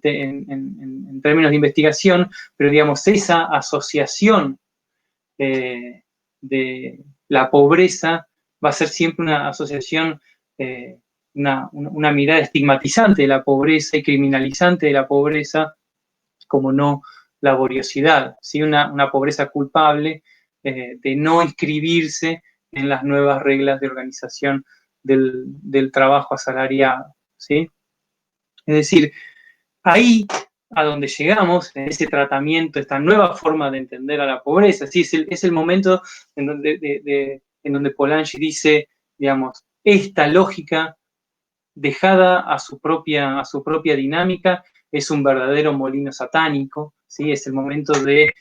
Speaker 1: términos de investigación, pero digamos, esa asociación de la pobreza va a ser siempre una asociación, una mirada estigmatizante de la pobreza y criminalizante de la pobreza como no laboriosidad, ¿sí? Una pobreza culpable de no inscribirse en las nuevas reglas de organización del trabajo asalariado, ¿sí? Es decir, ahí a donde llegamos, en ese tratamiento, esta nueva forma de entender a la pobreza, ¿sí? Es el momento en donde Polanyi dice, digamos, esta lógica dejada a su propia dinámica es un verdadero molino satánico, ¿sí? Es el momento de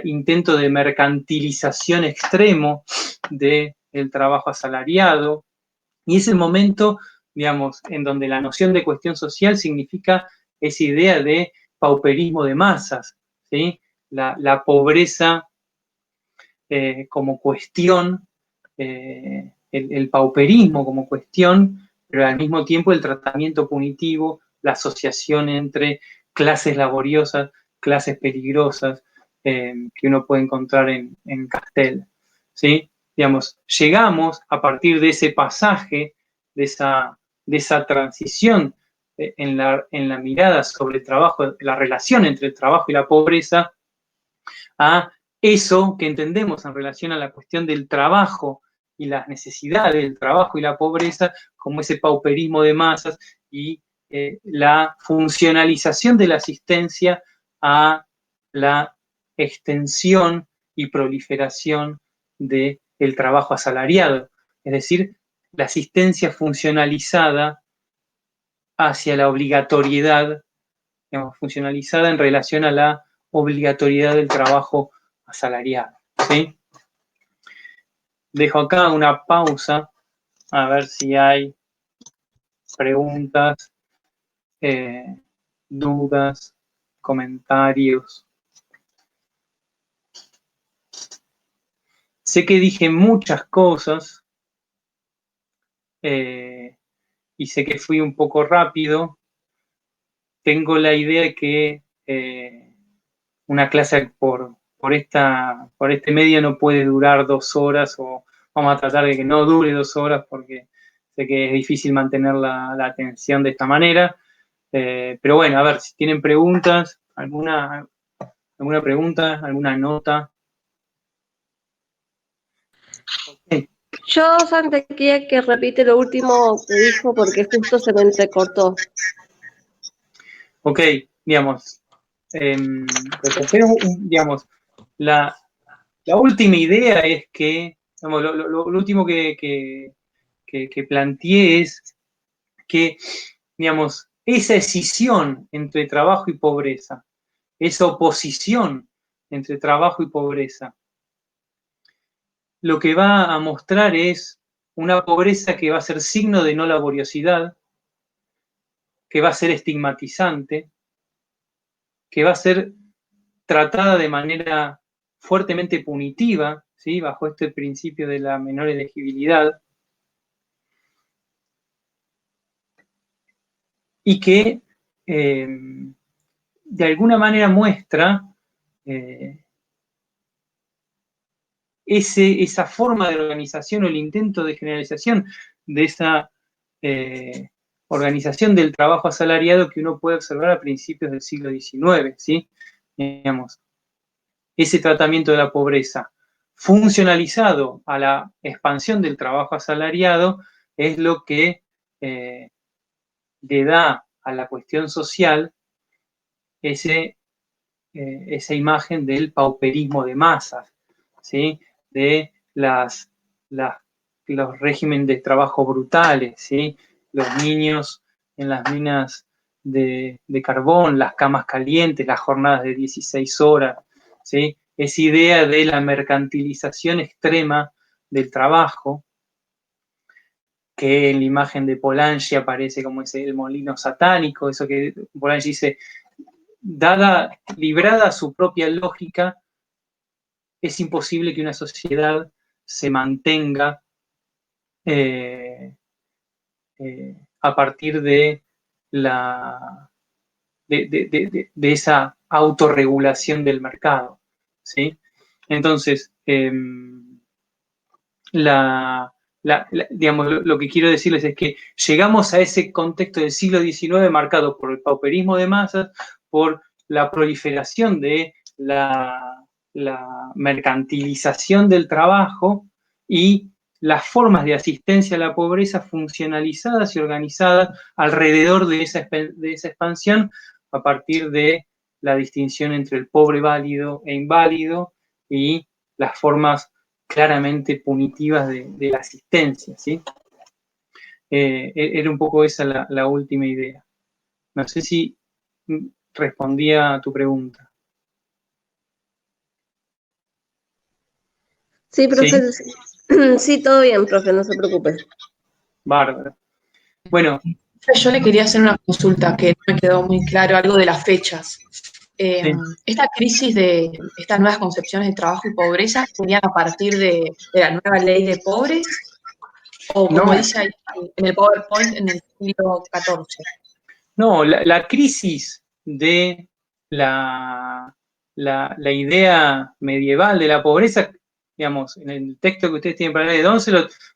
Speaker 1: intento de mercantilización extremo del trabajo asalariado, y es el momento, digamos, en donde la noción de cuestión social significa esa idea de pauperismo de masas, ¿sí? La pobreza como cuestión, el pauperismo como cuestión, pero al mismo tiempo el tratamiento punitivo, la asociación entre clases laboriosas, clases peligrosas, que uno puede encontrar en Castell, ¿sí? Digamos, llegamos a partir de ese pasaje, de esa transición en la mirada sobre el trabajo, la relación entre el trabajo y la pobreza, a eso que entendemos en relación a la cuestión del trabajo y las necesidades del trabajo y la pobreza, como ese pauperismo de masas y la funcionalización de la asistencia a la extensión y proliferación del trabajo asalariado, es decir, la asistencia funcionalizada hacia la obligatoriedad, digamos, funcionalizada en relación a la obligatoriedad del trabajo asalariado, ¿sí? Dejo acá una pausa a ver si hay preguntas, dudas, comentarios. Sé que dije muchas cosas y sé que fui un poco rápido. Tengo la idea que una clase por este medio no puede durar 2 horas, o vamos a tratar de que no dure 2 horas porque sé que es difícil mantener la atención de esta manera. Pero bueno, a ver, si tienen preguntas, alguna pregunta, alguna nota. Okay.
Speaker 2: Yo, Santa, quería que repite lo último que dijo porque justo se me entrecortó.
Speaker 1: Ok, digamos, digamos, la última idea es que, digamos, lo último que planteé es que, digamos, esa escisión entre trabajo y pobreza, esa oposición entre trabajo y pobreza, lo que va a mostrar es una pobreza que va a ser signo de no laboriosidad, que va a ser estigmatizante, que va a ser tratada de manera fuertemente punitiva, ¿sí? Bajo este principio de la menor elegibilidad, y que de alguna manera muestra esa forma de organización o el intento de generalización de esa organización del trabajo asalariado que uno puede observar a principios del siglo XIX, ¿sí? Digamos, ese tratamiento de la pobreza funcionalizado a la expansión del trabajo asalariado es lo que le da a la cuestión social esa imagen del pauperismo de masas, ¿sí? De los regímenes de trabajo brutales, ¿sí? Los niños en las minas de carbón, las camas calientes, las jornadas de 16 horas, ¿sí? Esa idea de la mercantilización extrema del trabajo, que en la imagen de Polanyi aparece como el molino satánico, eso que Polanyi dice, librada a su propia lógica, es imposible que una sociedad se mantenga a partir de esa autorregulación del mercado, ¿sí? Entonces, digamos, lo que quiero decirles es que llegamos a ese contexto del siglo XIX marcado por el pauperismo de masas, por la proliferación de la mercantilización del trabajo y las formas de asistencia a la pobreza funcionalizadas y organizadas alrededor de esa expansión a partir de la distinción entre el pobre válido e inválido y las formas claramente punitivas de la asistencia, ¿sí? Era un poco esa la última idea. No sé si respondía a tu pregunta.
Speaker 2: Sí, profe. Sí, todo bien, profe, no se preocupe.
Speaker 1: Bárbaro. Bueno.
Speaker 3: Yo le quería hacer una consulta que no me quedó muy claro, algo de las fechas. Sí. Esta crisis de estas nuevas concepciones de trabajo y pobreza serían a partir de la nueva ley de pobres, o como dice ahí en el PowerPoint, en el siglo XIV.
Speaker 1: No, la crisis de la idea medieval de la pobreza, digamos, en el texto que ustedes tienen para leer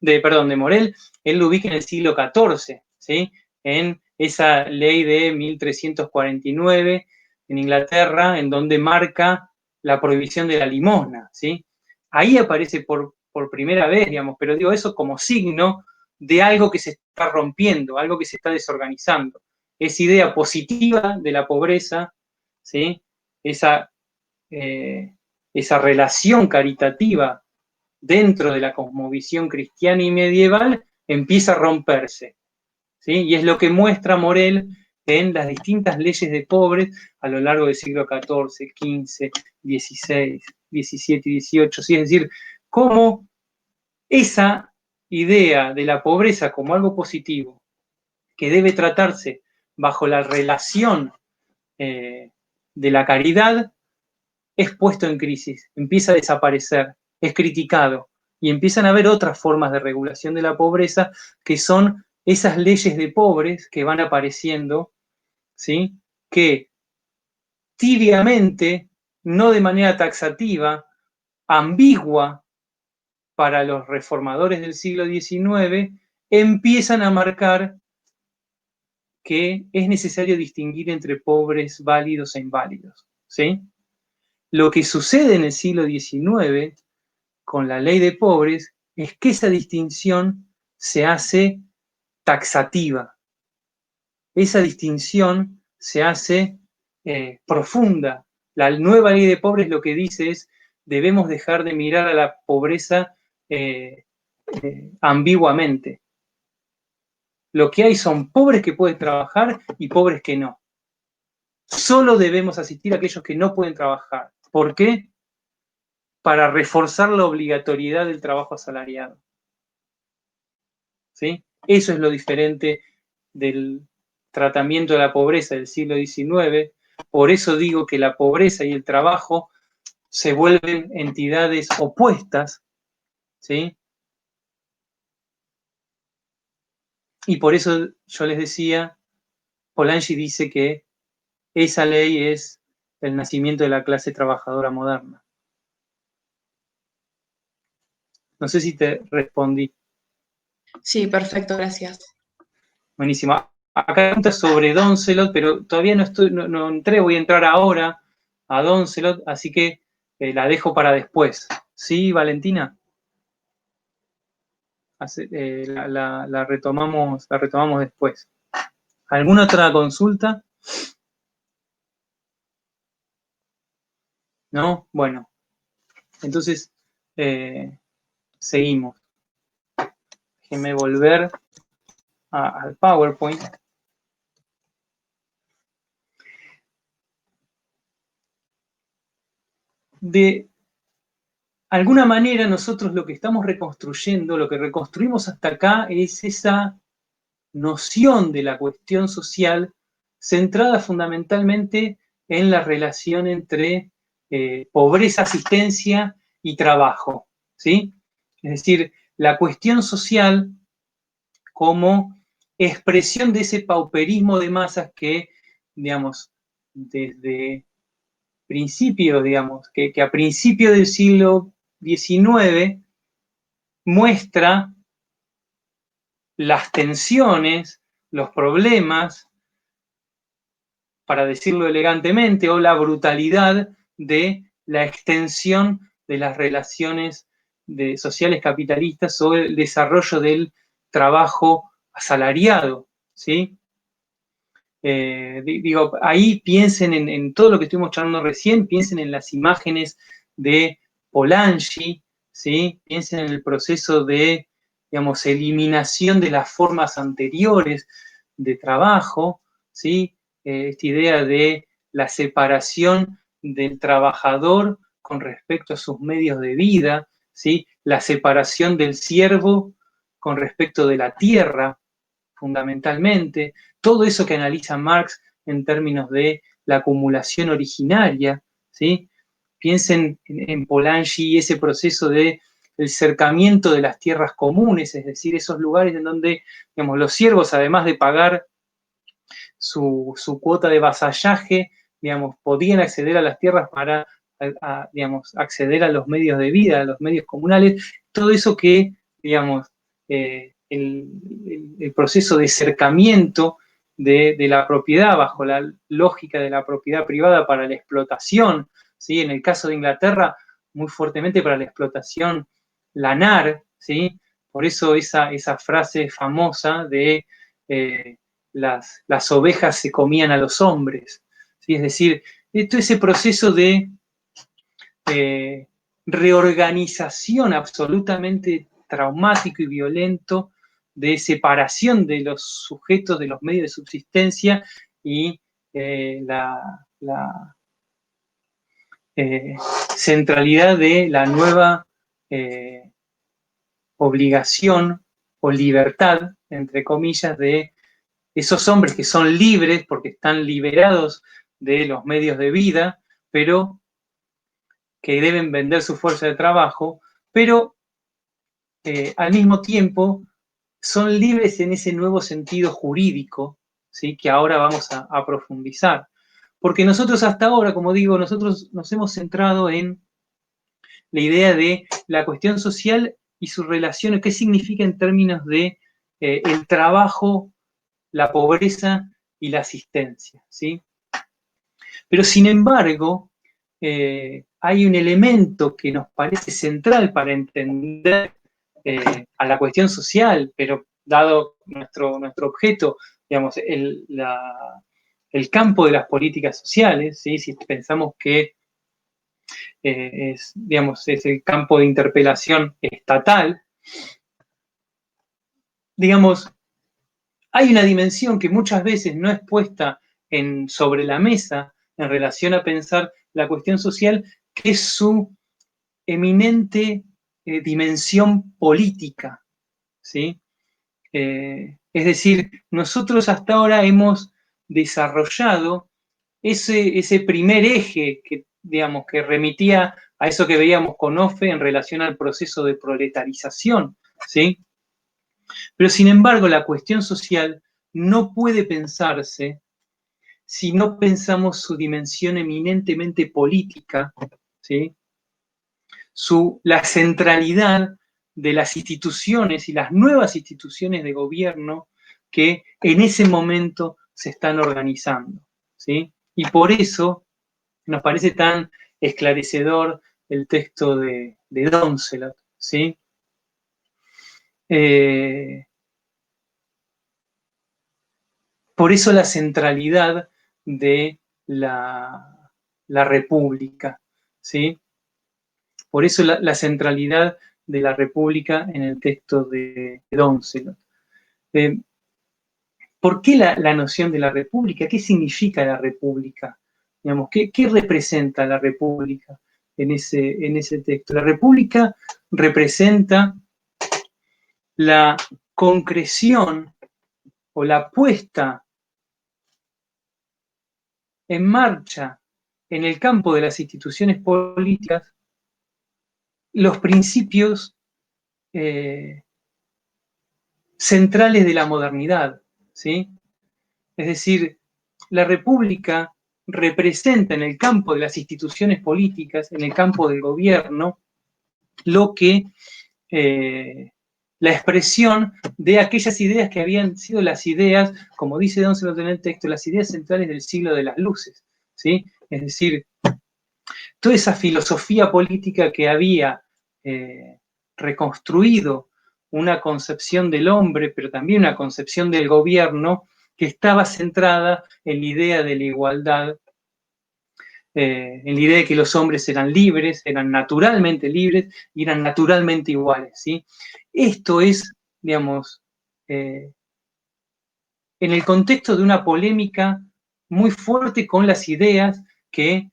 Speaker 1: de Morel, él lo ubica en el siglo XIV, ¿sí? En esa ley de 1349 en Inglaterra, en donde marca la prohibición de la limosna, ¿sí? Ahí aparece por primera vez, digamos, pero digo eso como signo de algo que se está rompiendo, algo que se está desorganizando. Esa idea positiva de la pobreza, ¿sí? Esa relación caritativa dentro de la cosmovisión cristiana y medieval empieza a romperse, ¿sí? Y es lo que muestra Morel en las distintas leyes de pobres a lo largo del siglo XIV, XV, XVI, XVII y XVIII, ¿sí? Es decir, cómo esa idea de la pobreza como algo positivo, que debe tratarse bajo la relación de la caridad, es puesto en crisis, empieza a desaparecer, es criticado. Y empiezan a haber otras formas de regulación de la pobreza, que son esas leyes de pobres que van apareciendo, ¿sí? Que tibiamente, no de manera taxativa, ambigua para los reformadores del siglo XIX, empiezan a marcar que es necesario distinguir entre pobres, válidos e inválidos, ¿sí? Lo que sucede en el siglo XIX con la ley de pobres es que esa distinción se hace taxativa. Esa distinción se hace profunda. La nueva ley de pobres lo que dice es: debemos dejar de mirar a la pobreza ambiguamente. Lo que hay son pobres que pueden trabajar y pobres que no. Solo debemos asistir a aquellos que no pueden trabajar. ¿Por qué? Para reforzar la obligatoriedad del trabajo asalariado. ¿Sí? Eso es lo diferente del tratamiento de la pobreza del siglo XIX. Por eso digo que la pobreza y el trabajo se vuelven entidades opuestas, ¿sí? Y por eso yo les decía, Polanyi dice que esa ley es el nacimiento de la clase trabajadora moderna. No sé si te respondí.
Speaker 3: Sí, perfecto, gracias.
Speaker 1: Buenísimo. Acá preguntas sobre Doncelot, pero todavía no entré, voy a entrar ahora a Doncelot, así que la dejo para después. ¿Sí, Valentina? La retomamos después. ¿Alguna otra consulta? ¿No? Bueno, entonces seguimos. Déjenme volver al PowerPoint. De alguna manera nosotros lo que estamos reconstruyendo, lo que reconstruimos hasta acá, es esa noción de la cuestión social centrada fundamentalmente en la relación entre pobreza, asistencia y trabajo, ¿sí? Es decir, la cuestión social como expresión de ese pauperismo de masas que, digamos, desde principio, digamos, que a principios del siglo XIX muestra las tensiones, los problemas, para decirlo elegantemente, o la brutalidad de la extensión de las relaciones sociales capitalistas o el desarrollo del trabajo asalariado, ¿sí? Digo, ahí piensen en todo lo que estuvimos charlando recién, piensen en las imágenes de Polanyi, ¿sí? Piensen en el proceso de, digamos, eliminación de las formas anteriores de trabajo, ¿sí? Esta idea de la separación del trabajador con respecto a sus medios de vida, ¿sí? La separación del siervo con respecto de la tierra, fundamentalmente, todo eso que analiza Marx en términos de la acumulación originaria, ¿sí? Piensen en Polanyi y ese proceso de el cercamiento de las tierras comunes, es decir, esos lugares en donde, digamos, los siervos, además de pagar su cuota de vasallaje, digamos, podían acceder a las tierras para, digamos, acceder a los medios de vida, a los medios comunales, todo eso que, digamos, el proceso de cercamiento de la propiedad bajo la lógica de la propiedad privada para la explotación, ¿sí? En el caso de Inglaterra, muy fuertemente para la explotación lanar, ¿sí? Por eso esa frase famosa de las ovejas se comían a los hombres, ¿sí? Es decir, todo ese proceso de reorganización absolutamente traumático y violento, de separación de los sujetos de los medios de subsistencia y la centralidad de la nueva obligación o libertad, entre comillas, de esos hombres que son libres porque están liberados de los medios de vida, pero que deben vender su fuerza de trabajo pero al mismo tiempo son libres en ese nuevo sentido jurídico, ¿sí? Que ahora vamos a profundizar. Porque nosotros hasta ahora, como digo, nosotros nos hemos centrado en la idea de la cuestión social y su relación, qué significa en términos de el trabajo, la pobreza y la asistencia, ¿sí? Pero sin embargo, hay un elemento que nos parece central para entender a la cuestión social, pero dado nuestro objeto, digamos, el campo de las políticas sociales, ¿sí? Si pensamos que digamos, es el campo de interpelación estatal, digamos, hay una dimensión que muchas veces no es puesta sobre la mesa en relación a pensar la cuestión social, que es su eminente dimensión política, ¿sí? Es decir, nosotros hasta ahora hemos desarrollado ese primer eje que, digamos, que remitía a eso que veíamos con Offe en relación al proceso de proletarización, ¿sí? Pero sin embargo, la cuestión social no puede pensarse si no pensamos su dimensión eminentemente política, ¿sí? La centralidad de las instituciones y las nuevas instituciones de gobierno que en ese momento se están organizando, ¿sí? Y por eso nos parece tan esclarecedor el texto de Doncelot, ¿sí? Por eso la centralidad de la República, ¿sí? Por eso la centralidad de la República en el texto de Doncelot. ¿Por qué la noción de la República? ¿Qué significa la República? Digamos, ¿qué representa la República en ese texto? La República representa la concreción o la puesta en marcha en el campo de las instituciones políticas los principios centrales de la modernidad, ¿sí? Es decir, la República representa en el campo de las instituciones políticas, en el campo del gobierno, lo que la expresión de aquellas ideas que habían sido las ideas, como dice Doncelot en el texto, las ideas centrales del siglo de las luces, ¿sí? Es decir, toda esa filosofía política que había reconstruido una concepción del hombre, pero también una concepción del gobierno que estaba centrada en la idea de la igualdad, en la idea de que los hombres eran libres, eran naturalmente libres y eran naturalmente iguales, ¿sí? Esto es, digamos, en el contexto de una polémica muy fuerte con las ideas que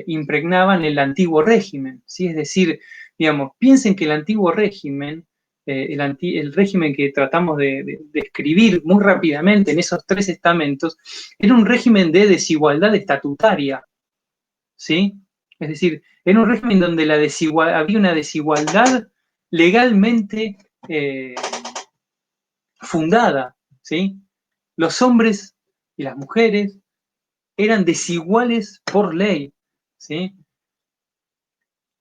Speaker 1: impregnaban el antiguo régimen, ¿sí? Es decir, digamos, piensen que el antiguo régimen, el régimen que tratamos de describir muy rápidamente en esos 3 estamentos, era un régimen de desigualdad estatutaria, ¿sí? Es decir, era un régimen donde había una desigualdad legalmente fundada, ¿sí? Los hombres y las mujeres eran desiguales por ley, ¿sí?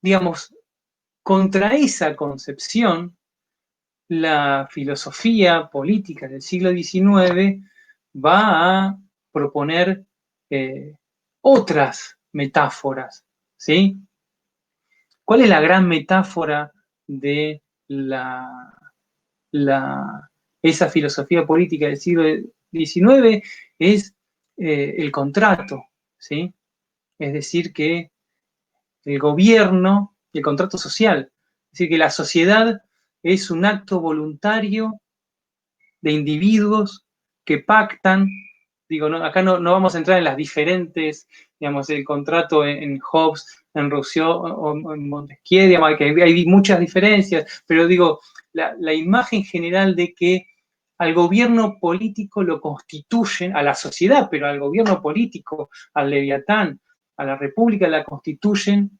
Speaker 1: Digamos, contra esa concepción, la filosofía política del siglo XIX va a proponer otras metáforas, ¿sí? ¿Cuál es la gran metáfora de esa filosofía política del siglo XIX? Es el contrato, ¿sí? Es decir, que el gobierno, el contrato social, es decir, que la sociedad es un acto voluntario de individuos que pactan. Digo, acá no vamos a entrar en las diferentes, digamos, el contrato en Hobbes, en Rousseau o en Montesquieu, digamos, que hay muchas diferencias, pero digo, la imagen general de que al gobierno político lo constituyen, a la sociedad, pero al gobierno político, al Leviatán, a la República la constituyen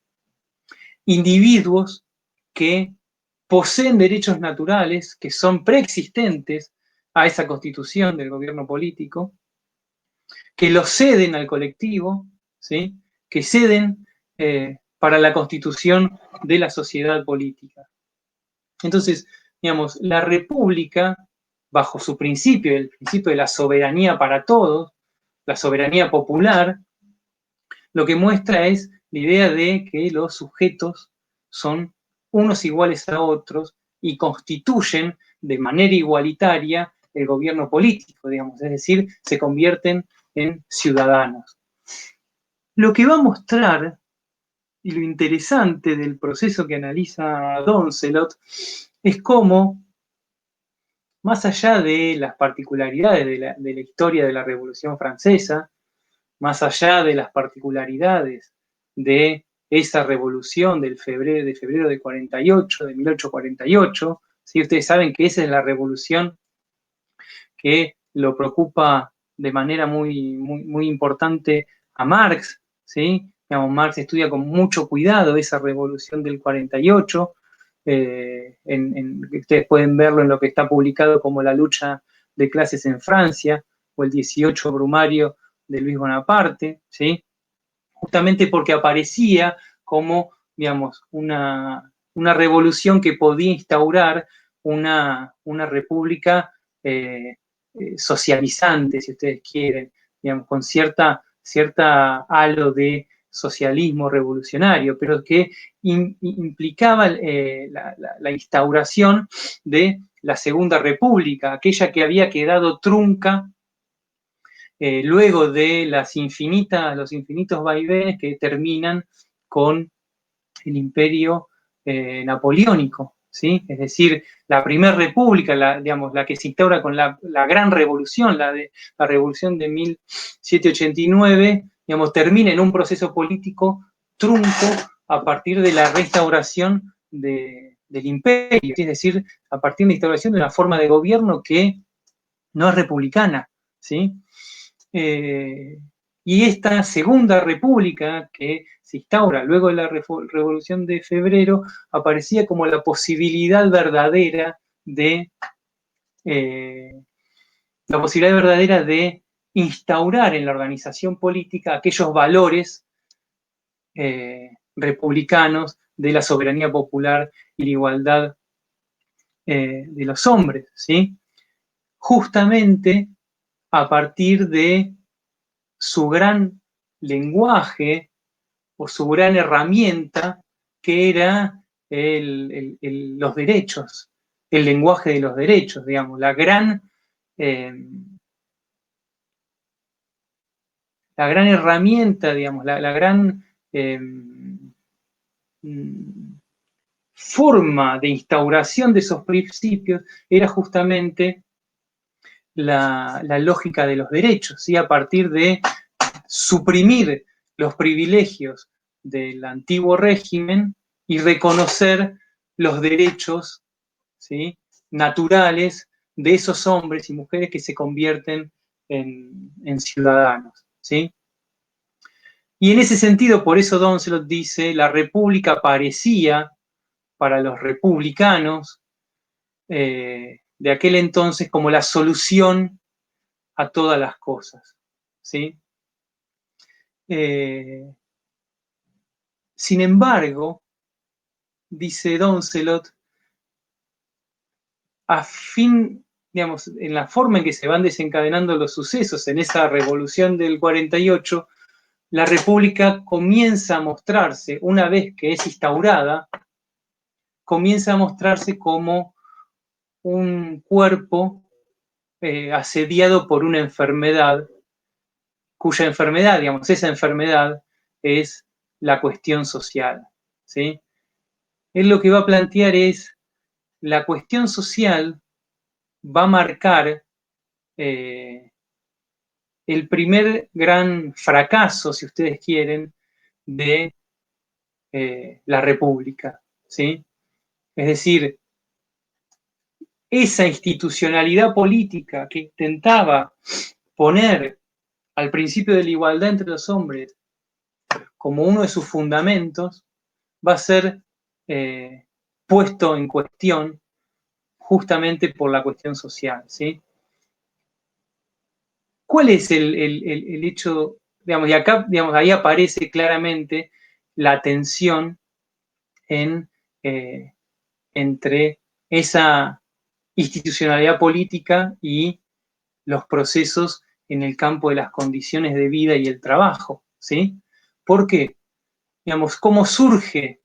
Speaker 1: individuos que poseen derechos naturales que son preexistentes a esa constitución del gobierno político, que los ceden al colectivo, ¿sí? Que ceden para la constitución de la sociedad política. Entonces, digamos, la república, bajo su principio, el principio de la soberanía para todos, la soberanía popular, lo que muestra es la idea de que los sujetos son unos iguales a otros y constituyen de manera igualitaria el gobierno político, digamos, es decir, se convierten en ciudadanos. Lo que va a mostrar, y lo interesante del proceso que analiza Doncelot, es cómo, más allá de las particularidades de la historia de la Revolución Francesa, más allá de las particularidades de esa revolución de febrero de 48, de 1848, ¿sí? Ustedes saben que esa es la revolución que lo preocupa de manera muy importante a Marx, ¿sí? Digamos, Marx estudia con mucho cuidado esa revolución del 48, ustedes pueden verlo en lo que está publicado como La lucha de clases en Francia, o el 18 Brumario de Luis Bonaparte, ¿sí? Justamente porque aparecía como, digamos, una revolución que podía instaurar una república socializante, si ustedes quieren, digamos, con cierta halo de socialismo revolucionario, pero que implicaba la instauración de la Segunda República, aquella que había quedado trunca luego de los infinitos vaivenes que terminan con el imperio napoleónico, ¿sí? Es decir, la primera república, la que se instaura con la gran revolución, la revolución de 1789, digamos, termina en un proceso político trunco a partir de la restauración del imperio, es decir, a partir de la instauración de una forma de gobierno que no es republicana, ¿sí? Y esta Segunda República que se instaura luego de la Revolución de Febrero aparecía como la posibilidad verdadera de instaurar en la organización política aquellos valores republicanos de la soberanía popular y la igualdad de los hombres, ¿sí? Justamente a partir de su gran lenguaje o su gran herramienta, que era los derechos, el lenguaje de los derechos, digamos, la gran herramienta, digamos, la gran forma de instauración de esos principios era justamente la lógica de los derechos, ¿sí? A partir de suprimir los privilegios del antiguo régimen y reconocer los derechos, ¿sí? Naturales de esos hombres y mujeres que se convierten en ciudadanos, ¿sí? Y en ese sentido, por eso Doncelot dice, la república parecía para los republicanos de aquel entonces como la solución a todas las cosas, ¿sí? Sin embargo, dice Doncelot, digamos, en la forma en que se van desencadenando los sucesos en esa revolución del 48, la república comienza a mostrarse, una vez que es instaurada, comienza a mostrarse como un cuerpo asediado por una enfermedad, cuya enfermedad, digamos, esa enfermedad es la cuestión social, ¿sí? Él lo que va a plantear es la cuestión social va a marcar el primer gran fracaso, si ustedes quieren, de la República, ¿sí? Es decir, esa institucionalidad política que intentaba poner al principio de la igualdad entre los hombres como uno de sus fundamentos, va a ser puesto en cuestión justamente por la cuestión social, ¿sí? ¿Cuál es el hecho, digamos, y acá, digamos, ahí aparece claramente la tensión entre esa institucionalidad política y los procesos en el campo de las condiciones de vida y el trabajo, ¿sí? ¿Por qué? Digamos, ¿cómo surge?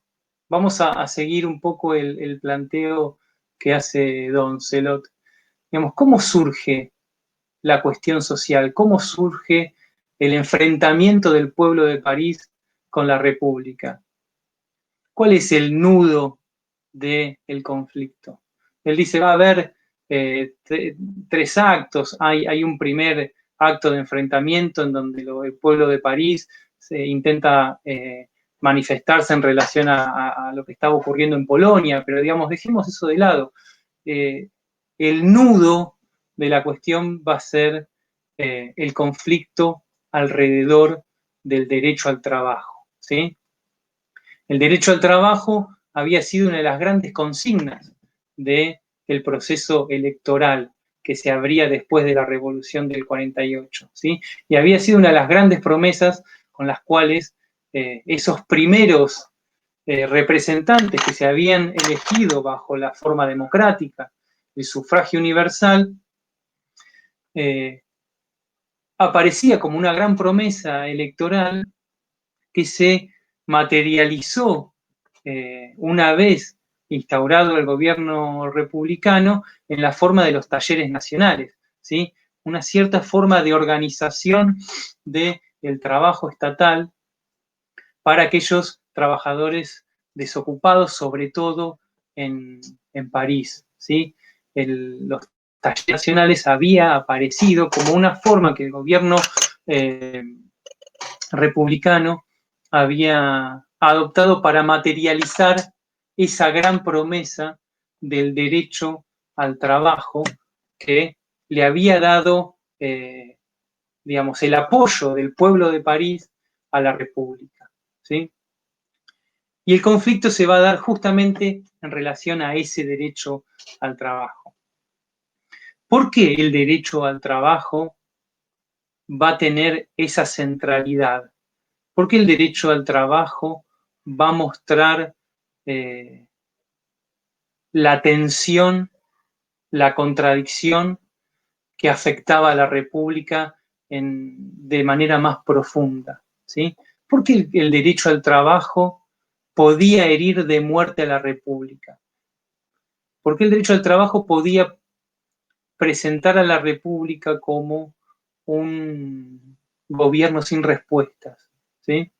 Speaker 1: Vamos a seguir un poco el planteo que hace Don Celot. Digamos, ¿cómo surge la cuestión social? ¿Cómo surge el enfrentamiento del pueblo de París con la República? ¿Cuál es el nudo del conflicto? Él dice, va a haber tres actos. Hay un primer acto de enfrentamiento en donde el pueblo de París intenta manifestarse en relación a lo que estaba ocurriendo en Polonia, pero digamos, dejemos eso de lado. El nudo de la cuestión va a ser el conflicto alrededor del derecho al trabajo, ¿sí? El derecho al trabajo había sido una de las grandes consignas del proceso electoral que se abría después de la Revolución del 48, ¿sí? Y había sido una de las grandes promesas con las cuales esos primeros representantes que se habían elegido bajo la forma democrática, el sufragio universal, aparecía como una gran promesa electoral que se materializó una vez instaurado el gobierno republicano en la forma de los talleres nacionales, ¿sí? Una cierta forma de organización del trabajo estatal para aquellos trabajadores desocupados, sobre todo en París, ¿sí? Los talleres nacionales había aparecido como una forma que el gobierno republicano había adoptado para materializar esa gran promesa del derecho al trabajo que le había dado, digamos, el apoyo del pueblo de París a la República, ¿sí? Y el conflicto se va a dar justamente en relación a ese derecho al trabajo. ¿Por qué el derecho al trabajo va a tener esa centralidad? Porque el derecho al trabajo va a mostrar la tensión, la contradicción que afectaba a la República de manera más profunda, ¿sí? Porque el derecho al trabajo podía herir de muerte a la República. Porque el derecho al trabajo podía presentar a la República como un gobierno sin respuestas, ¿sí?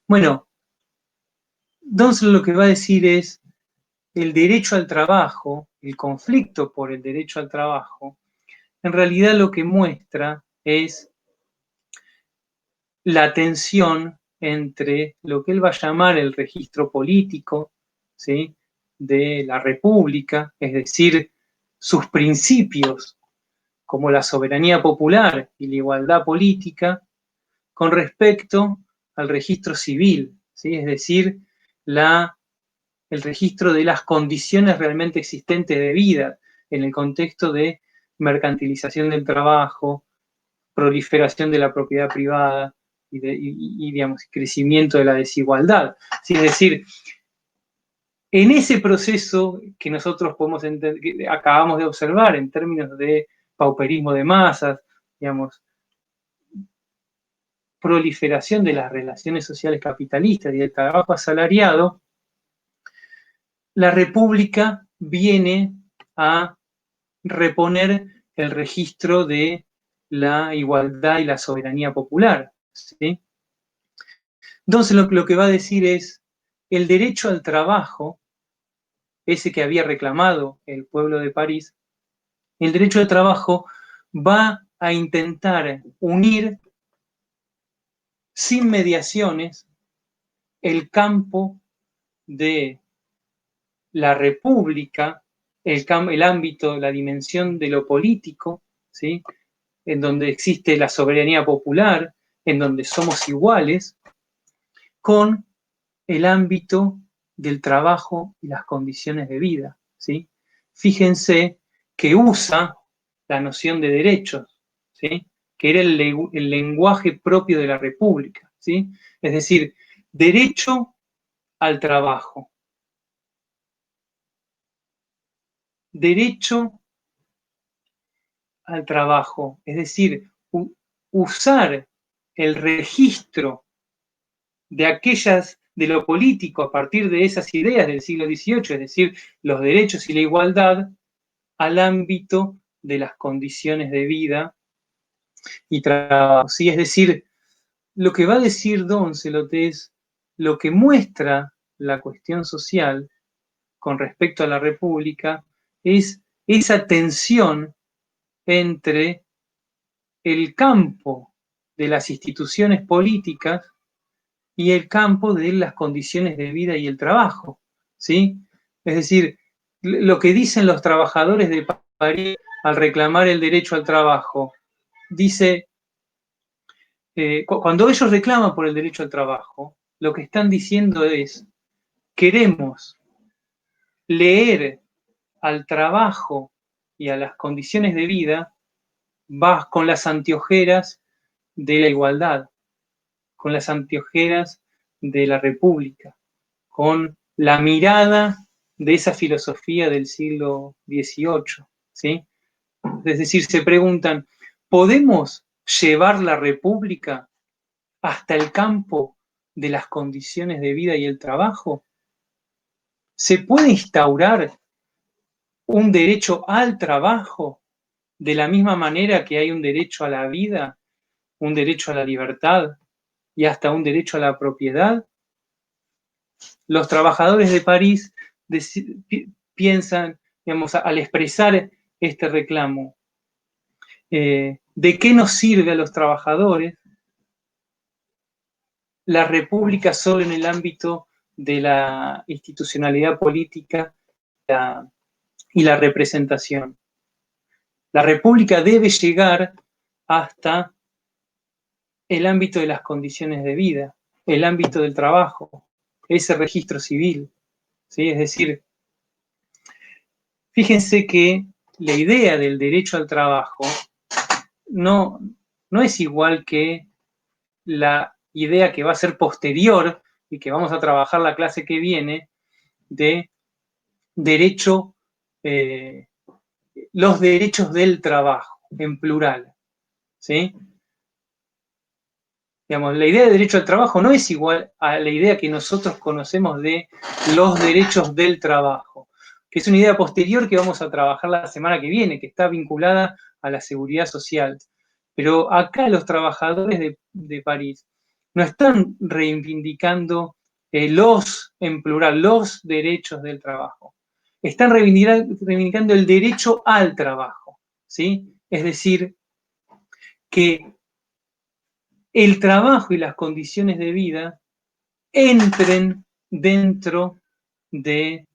Speaker 1: Bueno, entonces lo que va a decir es el derecho al trabajo, el conflicto por el derecho al trabajo, en realidad lo que muestra es la tensión entre lo que él va a llamar el registro político, ¿sí?, de la República, es decir, sus principios como la soberanía popular y la igualdad política, con respecto al registro civil, ¿sí?, es decir, el registro de las condiciones realmente existentes de vida en el contexto de mercantilización del trabajo, proliferación de la propiedad privada y digamos, crecimiento de la desigualdad. ¿Sí? Es decir, en ese proceso que nosotros podemos que acabamos de observar en términos de pauperismo de masas, digamos, proliferación de las relaciones sociales capitalistas y del trabajo asalariado, la República viene a reponer el registro de la igualdad y la soberanía popular, ¿sí? Entonces lo que va a decir es el derecho al trabajo, ese que había reclamado el pueblo de París, el derecho al trabajo va a intentar unir sin mediaciones el campo de la República, el ámbito, la dimensión de lo político, ¿sí?, en donde existe la soberanía popular, en donde somos iguales, con el ámbito del trabajo y las condiciones de vida, ¿sí? Fíjense que usa la noción de derechos, ¿sí? Que era el lenguaje propio de la República, ¿sí? Es decir, derecho al trabajo, derecho al trabajo, es decir, usar el registro de lo político a partir de esas ideas del siglo XVIII, es decir, los derechos y la igualdad, al ámbito de las condiciones de vida y trabajo, ¿sí? Es decir, lo que va a decir Doncelot es lo que muestra la cuestión social con respecto a la República es esa tensión entre el campo de las instituciones políticas y el campo de las condiciones de vida y el trabajo, ¿sí? Es decir, lo que dicen los trabajadores de París al reclamar el derecho al trabajo, dice, cuando ellos reclaman por el derecho al trabajo, lo que están diciendo es, queremos leer al trabajo y a las condiciones de vida vas con las anteojeras de la igualdad, con las anteojeras de la República, con la mirada de esa filosofía del siglo XVIII, ¿sí? Es decir, se preguntan, ¿podemos llevar la República hasta el campo de las condiciones de vida y el trabajo? ¿Se puede instaurar un derecho al trabajo de la misma manera que hay un derecho a la vida, un derecho a la libertad y hasta un derecho a la propiedad? Los trabajadores de París piensan, digamos, al expresar este reclamo, ¿de qué nos sirve a los trabajadores la República solo en el ámbito de la institucionalidad política y la representación? La República debe llegar hasta el ámbito de las condiciones de vida, el ámbito del trabajo, ese registro civil, ¿sí? Es decir, fíjense que la idea del derecho al trabajo no es igual que la idea que va a ser posterior y que vamos a trabajar la clase que viene de derecho, los derechos del trabajo, en plural, ¿sí? Digamos, la idea de derecho al trabajo no es igual a la idea que nosotros conocemos de los derechos del trabajo, que es una idea posterior que vamos a trabajar la semana que viene, que está vinculada a la seguridad social. Pero acá los trabajadores de París no están reivindicando en plural, los derechos del trabajo. Están reivindicando el derecho al trabajo, ¿sí? Es decir, que el trabajo y las condiciones de vida entren dentro del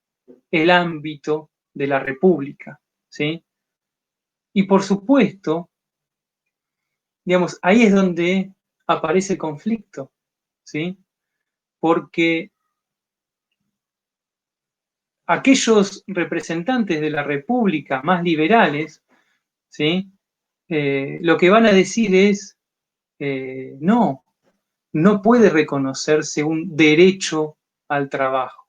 Speaker 1: ámbito de la República, ¿sí? Y por supuesto, digamos, ahí es donde aparece el conflicto, ¿sí? Porque aquellos representantes de la República más liberales, ¿sí? Lo que van a decir es, no puede reconocerse un derecho al trabajo.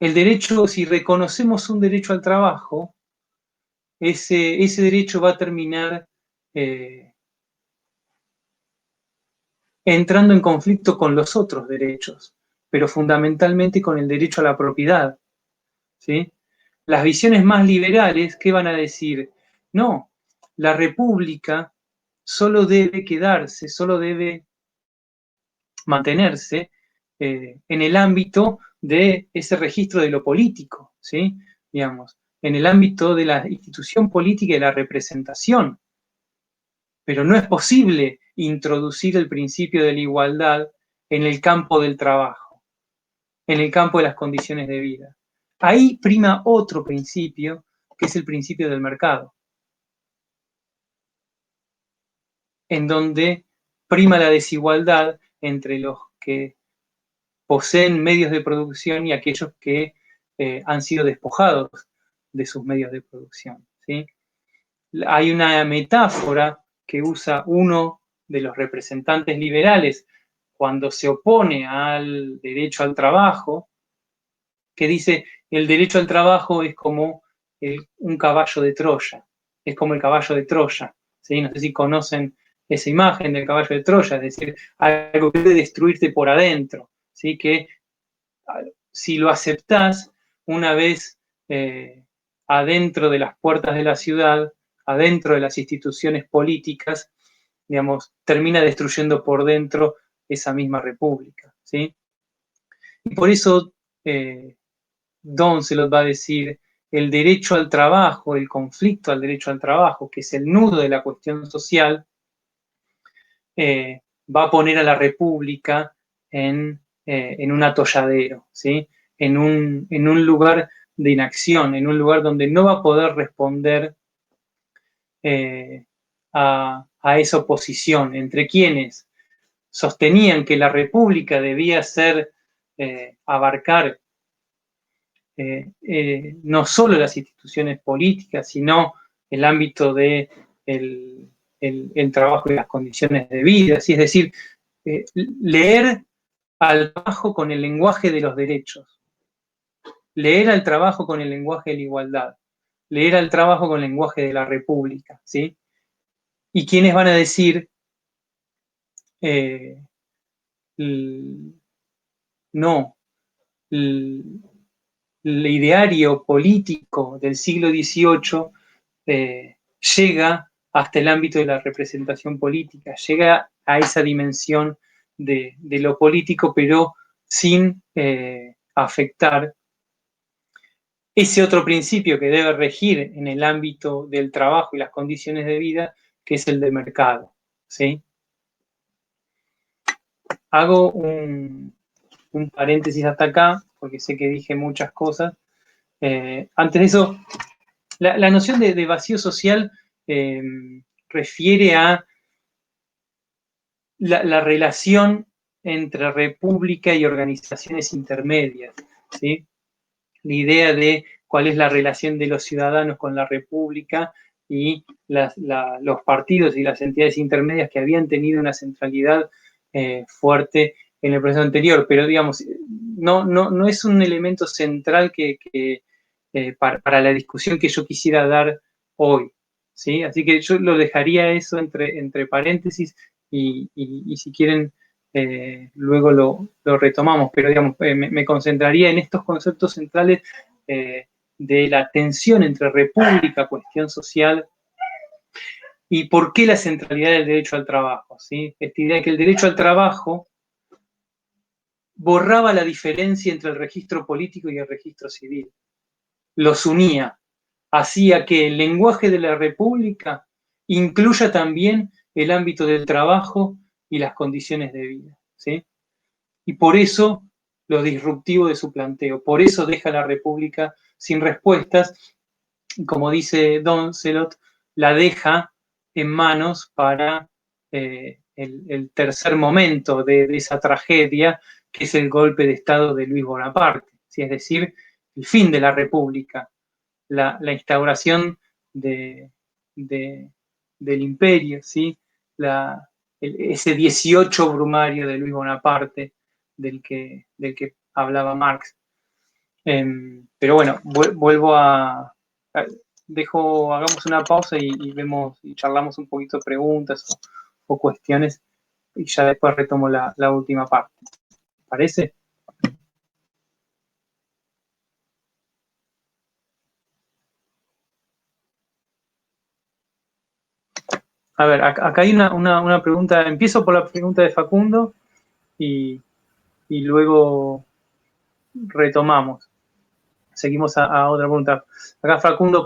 Speaker 1: El derecho, si reconocemos un derecho al trabajo, ese derecho va a terminar entrando en conflicto con los otros derechos, pero fundamentalmente con el derecho a la propiedad, ¿sí? Las visiones más liberales, ¿qué van a decir? No, la República solo debe quedarse, solo debe mantenerse en el ámbito de ese registro de lo político, ¿sí? Digamos, en el ámbito de la institución política y la representación. Pero no es posible introducir el principio de la igualdad en el campo del trabajo, en el campo de las condiciones de vida. Ahí prima otro principio, que es el principio del mercado, en donde prima la desigualdad entre los que poseen medios de producción y aquellos que han sido despojados de sus medios de producción, ¿sí? Hay una metáfora que usa uno de los representantes liberales cuando se opone al derecho al trabajo, que dice, el derecho al trabajo es como un caballo de Troya, es como el caballo de Troya, ¿sí? No sé si conocen esa imagen del caballo de Troya, es decir, algo que debe destruirte por adentro, ¿sí? Que si lo aceptás, una vez adentro de las puertas de la ciudad, adentro de las instituciones políticas, digamos, termina destruyendo por dentro esa misma república, ¿sí? Y por eso Doncelot va a decir, el derecho al trabajo, el conflicto al derecho al trabajo, que es el nudo de la cuestión social, va a poner a la república en un atolladero, ¿sí? En un lugar de inacción, en un lugar donde no va a poder responder a esa oposición entre quienes sostenían que la república debía ser, abarcar no solo las instituciones políticas, sino el ámbito de el trabajo y las condiciones de vida, ¿sí? Es decir, leer al trabajo con el lenguaje de los derechos, leer al trabajo con el lenguaje de la igualdad, leer al trabajo con el lenguaje de la república, ¿sí? Y quienes van a decir, no, el ideario político del siglo XVIII llega hasta el ámbito de la representación política, llega a esa dimensión de lo político, pero sin afectar ese otro principio que debe regir en el ámbito del trabajo y las condiciones de vida, que es el de mercado, ¿sí? Hago un paréntesis hasta acá, porque sé que dije muchas cosas. Antes de eso, la noción de vacío social refiere a la relación entre república y organizaciones intermedias, ¿sí? La idea de cuál es la relación de los ciudadanos con la república y los partidos y las entidades intermedias que habían tenido una centralidad fuerte en el proceso anterior, pero digamos, no es un elemento central para la discusión que yo quisiera dar hoy, ¿sí? Así que yo lo dejaría eso entre paréntesis y si quieren luego lo retomamos, pero digamos, me concentraría en estos conceptos centrales de la tensión entre república, cuestión social, y por qué la centralidad del derecho al trabajo, ¿sí? Esta idea de que el derecho al trabajo borraba la diferencia entre el registro político y el registro civil, los unía, hacía que el lenguaje de la república incluya también el ámbito del trabajo y las condiciones de vida, ¿sí? Y por eso lo disruptivo de su planteo, por eso deja a la república sin respuestas, y como dice Doncelot, la deja en manos para el tercer momento de esa tragedia, que es el golpe de Estado de Luis Bonaparte, ¿sí? Es decir, el fin de la república, la instauración del imperio, ¿sí? Ese 18 brumario de Luis Bonaparte del que hablaba Marx. Pero bueno, vuelvo hagamos una pausa y vemos y charlamos un poquito de preguntas o cuestiones y ya después retomo la última parte. ¿Parece? A ver, acá hay una pregunta. Empiezo por la pregunta de Facundo y luego retomamos. Seguimos a otra pregunta. Acá Facundo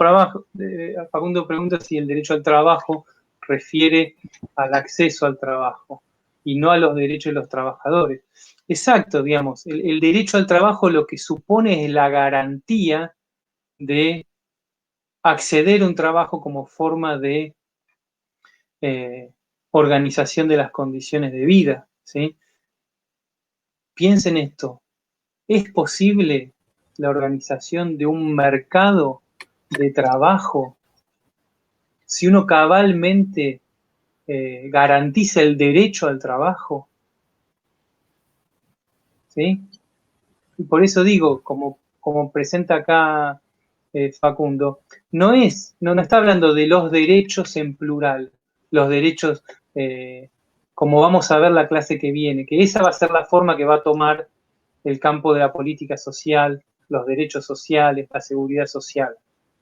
Speaker 1: pregunta si el derecho al trabajo refiere al acceso al trabajo y no a los derechos de los trabajadores. Exacto, digamos, el derecho al trabajo lo que supone es la garantía de acceder a un trabajo como forma de organización de las condiciones de vida, ¿sí? piensen esto, ¿es posible la organización de un mercado de trabajo si uno cabalmente garantiza el derecho al trabajo? ¿Sí? Y por eso digo, como presenta acá Facundo, no está hablando de los derechos en plural, los derechos, como vamos a ver la clase que viene, que esa va a ser la forma que va a tomar el campo de la política social, los derechos sociales, la seguridad social,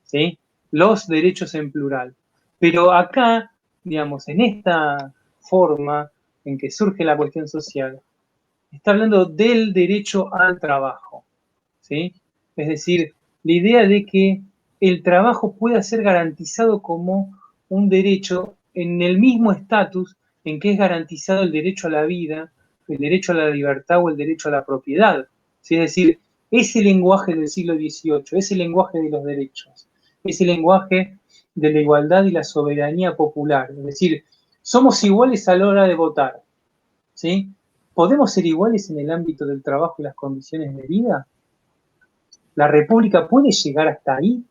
Speaker 1: ¿sí? Los derechos en plural. Pero acá, digamos, en esta forma en que surge la cuestión social, está hablando del derecho al trabajo, ¿sí? Es decir, la idea de que el trabajo pueda ser garantizado como un derecho en el mismo estatus en que es garantizado el derecho a la vida, el derecho a la libertad o el derecho a la propiedad. ¿Sí? Es decir, ese lenguaje del siglo XVIII, ese lenguaje de los derechos, ese lenguaje de la igualdad y la soberanía popular. Es decir, somos iguales a la hora de votar, ¿sí? ¿Podemos ser iguales en el ámbito del trabajo y las condiciones de vida? ¿La República puede llegar hasta ahí?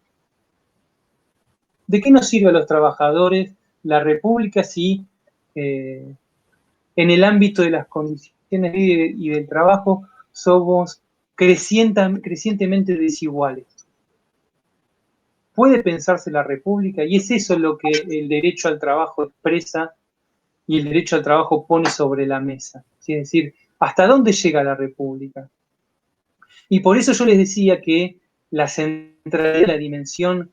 Speaker 1: ¿De qué nos sirve a los trabajadores la República si en el ámbito de las condiciones de vida y del trabajo somos crecientemente desiguales? ¿Puede pensarse la República? Y es eso lo que el derecho al trabajo expresa y el derecho al trabajo pone sobre la mesa. ¿Sí? Es decir, ¿hasta dónde llega la República? Y por eso yo les decía que la centralidad de la dimensión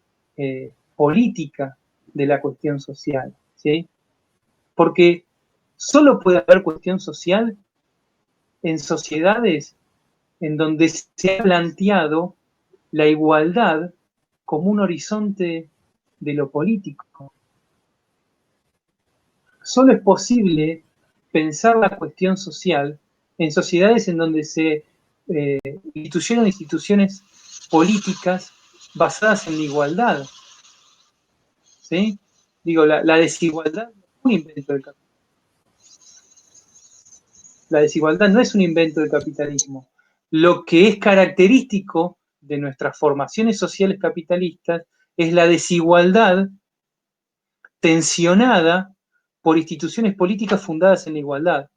Speaker 1: política de la cuestión social, ¿sí? Porque solo puede haber cuestión social en sociedades en donde se ha planteado la igualdad como un horizonte de lo político. Solo es posible pensar la cuestión social en sociedades en donde se instituyeron instituciones políticas basadas en la igualdad. ¿Sí? Digo, la desigualdad no es un invento del capitalismo. La desigualdad no es un invento del capitalismo. Lo que es característico de nuestras formaciones sociales capitalistas es la desigualdad tensionada por instituciones políticas fundadas en la igualdad.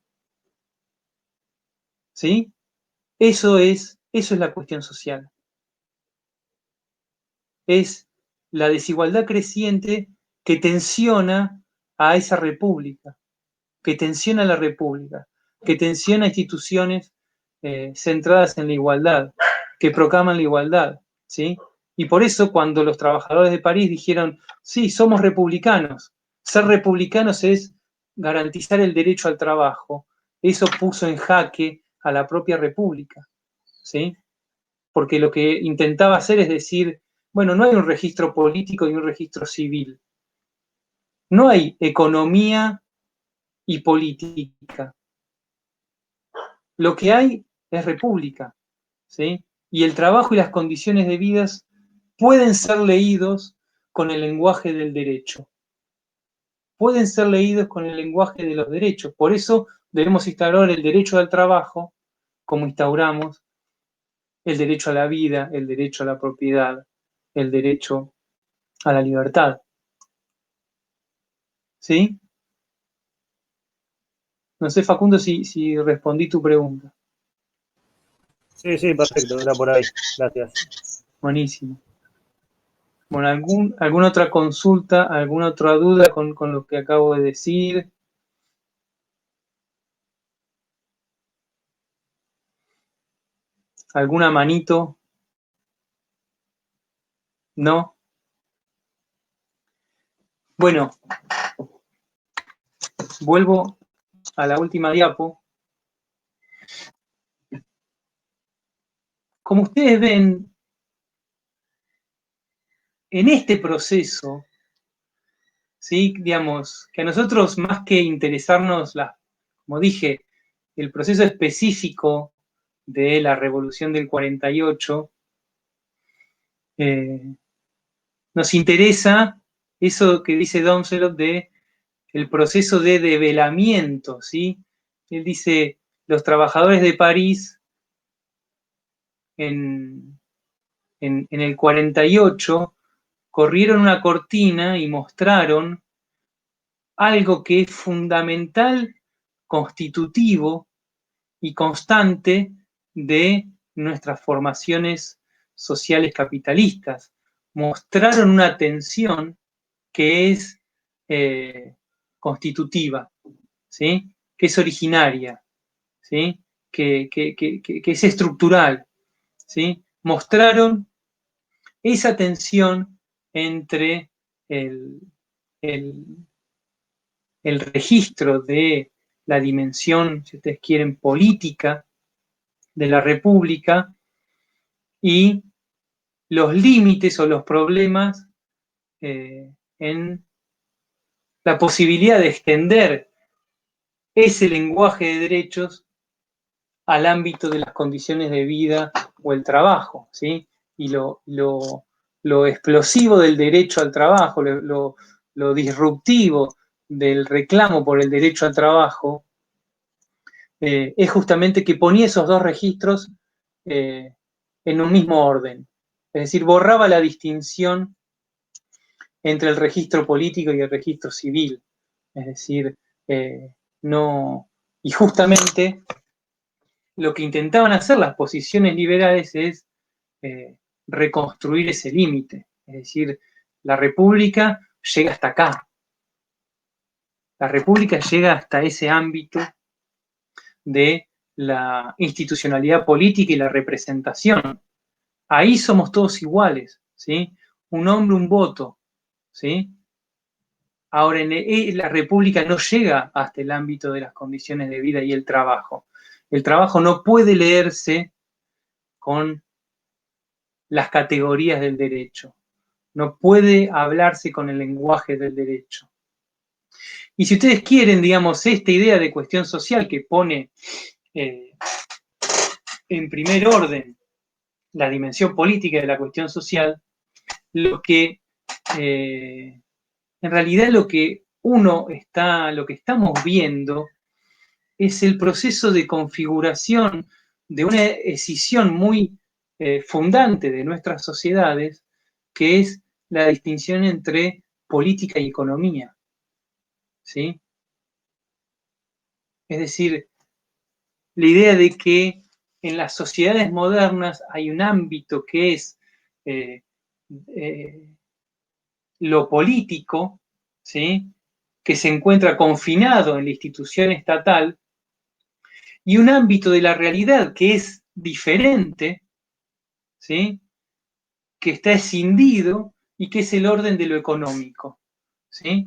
Speaker 1: ¿Sí? Eso es la cuestión social. Es la desigualdad creciente que tensiona a esa república, que tensiona a la república, que tensiona a instituciones centradas en la igualdad, que proclaman la igualdad, ¿sí? Y por eso cuando los trabajadores de París dijeron, sí, somos republicanos, ser republicanos es garantizar el derecho al trabajo, eso puso en jaque a la propia república, ¿sí? Porque lo que intentaba hacer es decir, bueno, no hay un registro político y un registro civil, no hay economía y política. Lo que hay es república, ¿sí? Y el trabajo y las condiciones de vida pueden ser leídos con el lenguaje del derecho. Pueden ser leídos con el lenguaje de los derechos. Por eso debemos instaurar el derecho al trabajo, como instauramos el derecho a la vida, el derecho a la propiedad, el derecho a la libertad. ¿Sí? No sé, Facundo, si respondí tu pregunta.
Speaker 4: Sí, perfecto, era por ahí. Gracias.
Speaker 1: Buenísimo. Bueno, ¿alguna otra consulta, alguna otra duda con lo que acabo de decir? ¿Alguna manito? ¿No? Bueno, vuelvo a la última diapo. Como ustedes ven, en este proceso, ¿sí? Digamos, que a nosotros más que interesarnos, como dije, el proceso específico de la Revolución del 48, nos interesa eso que dice Doncelot de el proceso de develamiento, ¿sí? Él dice, los trabajadores de París en el 48 corrieron una cortina y mostraron algo que es fundamental, constitutivo y constante de nuestras formaciones sociales capitalistas. Mostraron una tensión que es constitutiva, ¿sí? Que es originaria, ¿sí? Que es estructural, ¿sí? Mostraron esa tensión entre el registro de la dimensión, si ustedes quieren, política de la República y los límites o los problemas en la posibilidad de extender ese lenguaje de derechos al ámbito de las condiciones de vida o el trabajo, ¿sí? Y lo explosivo del derecho al trabajo, lo disruptivo del reclamo por el derecho al trabajo, es justamente que ponía esos dos registros en un mismo orden. Es decir, borraba la distinción entre el registro político y el registro civil. Es decir, no. Y justamente lo que intentaban hacer las posiciones liberales es reconstruir ese límite. Es decir, la República llega hasta acá. La República llega hasta ese ámbito de la institucionalidad política y la representación. Ahí somos todos iguales, ¿sí? Un hombre, un voto, ¿sí? Ahora, la República no llega hasta el ámbito de las condiciones de vida y el trabajo. El trabajo no puede leerse con las categorías del derecho. No puede hablarse con el lenguaje del derecho. Y si ustedes quieren, digamos, esta idea de cuestión social que pone en primer orden la dimensión política de la cuestión social, lo que en realidad lo que estamos viendo es el proceso de configuración de una escisión muy fundante de nuestras sociedades, que es la distinción entre política y economía, ¿sí? Es decir, la idea de que en las sociedades modernas hay un ámbito que es lo político, ¿sí? Que se encuentra confinado en la institución estatal, y un ámbito de la realidad que es diferente, ¿sí? Que está escindido y que es el orden de lo económico, ¿sí?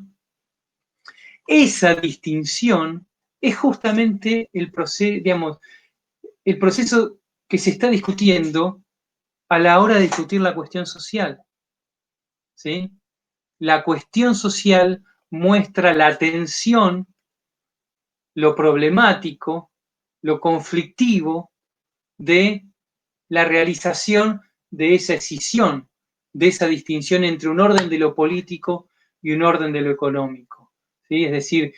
Speaker 1: Esa distinción es justamente el proceso que se está discutiendo a la hora de discutir la cuestión social, ¿sí? La cuestión social muestra la tensión, lo problemático, lo conflictivo de la realización de esa escisión, de esa distinción entre un orden de lo político y un orden de lo económico, ¿sí? Es decir,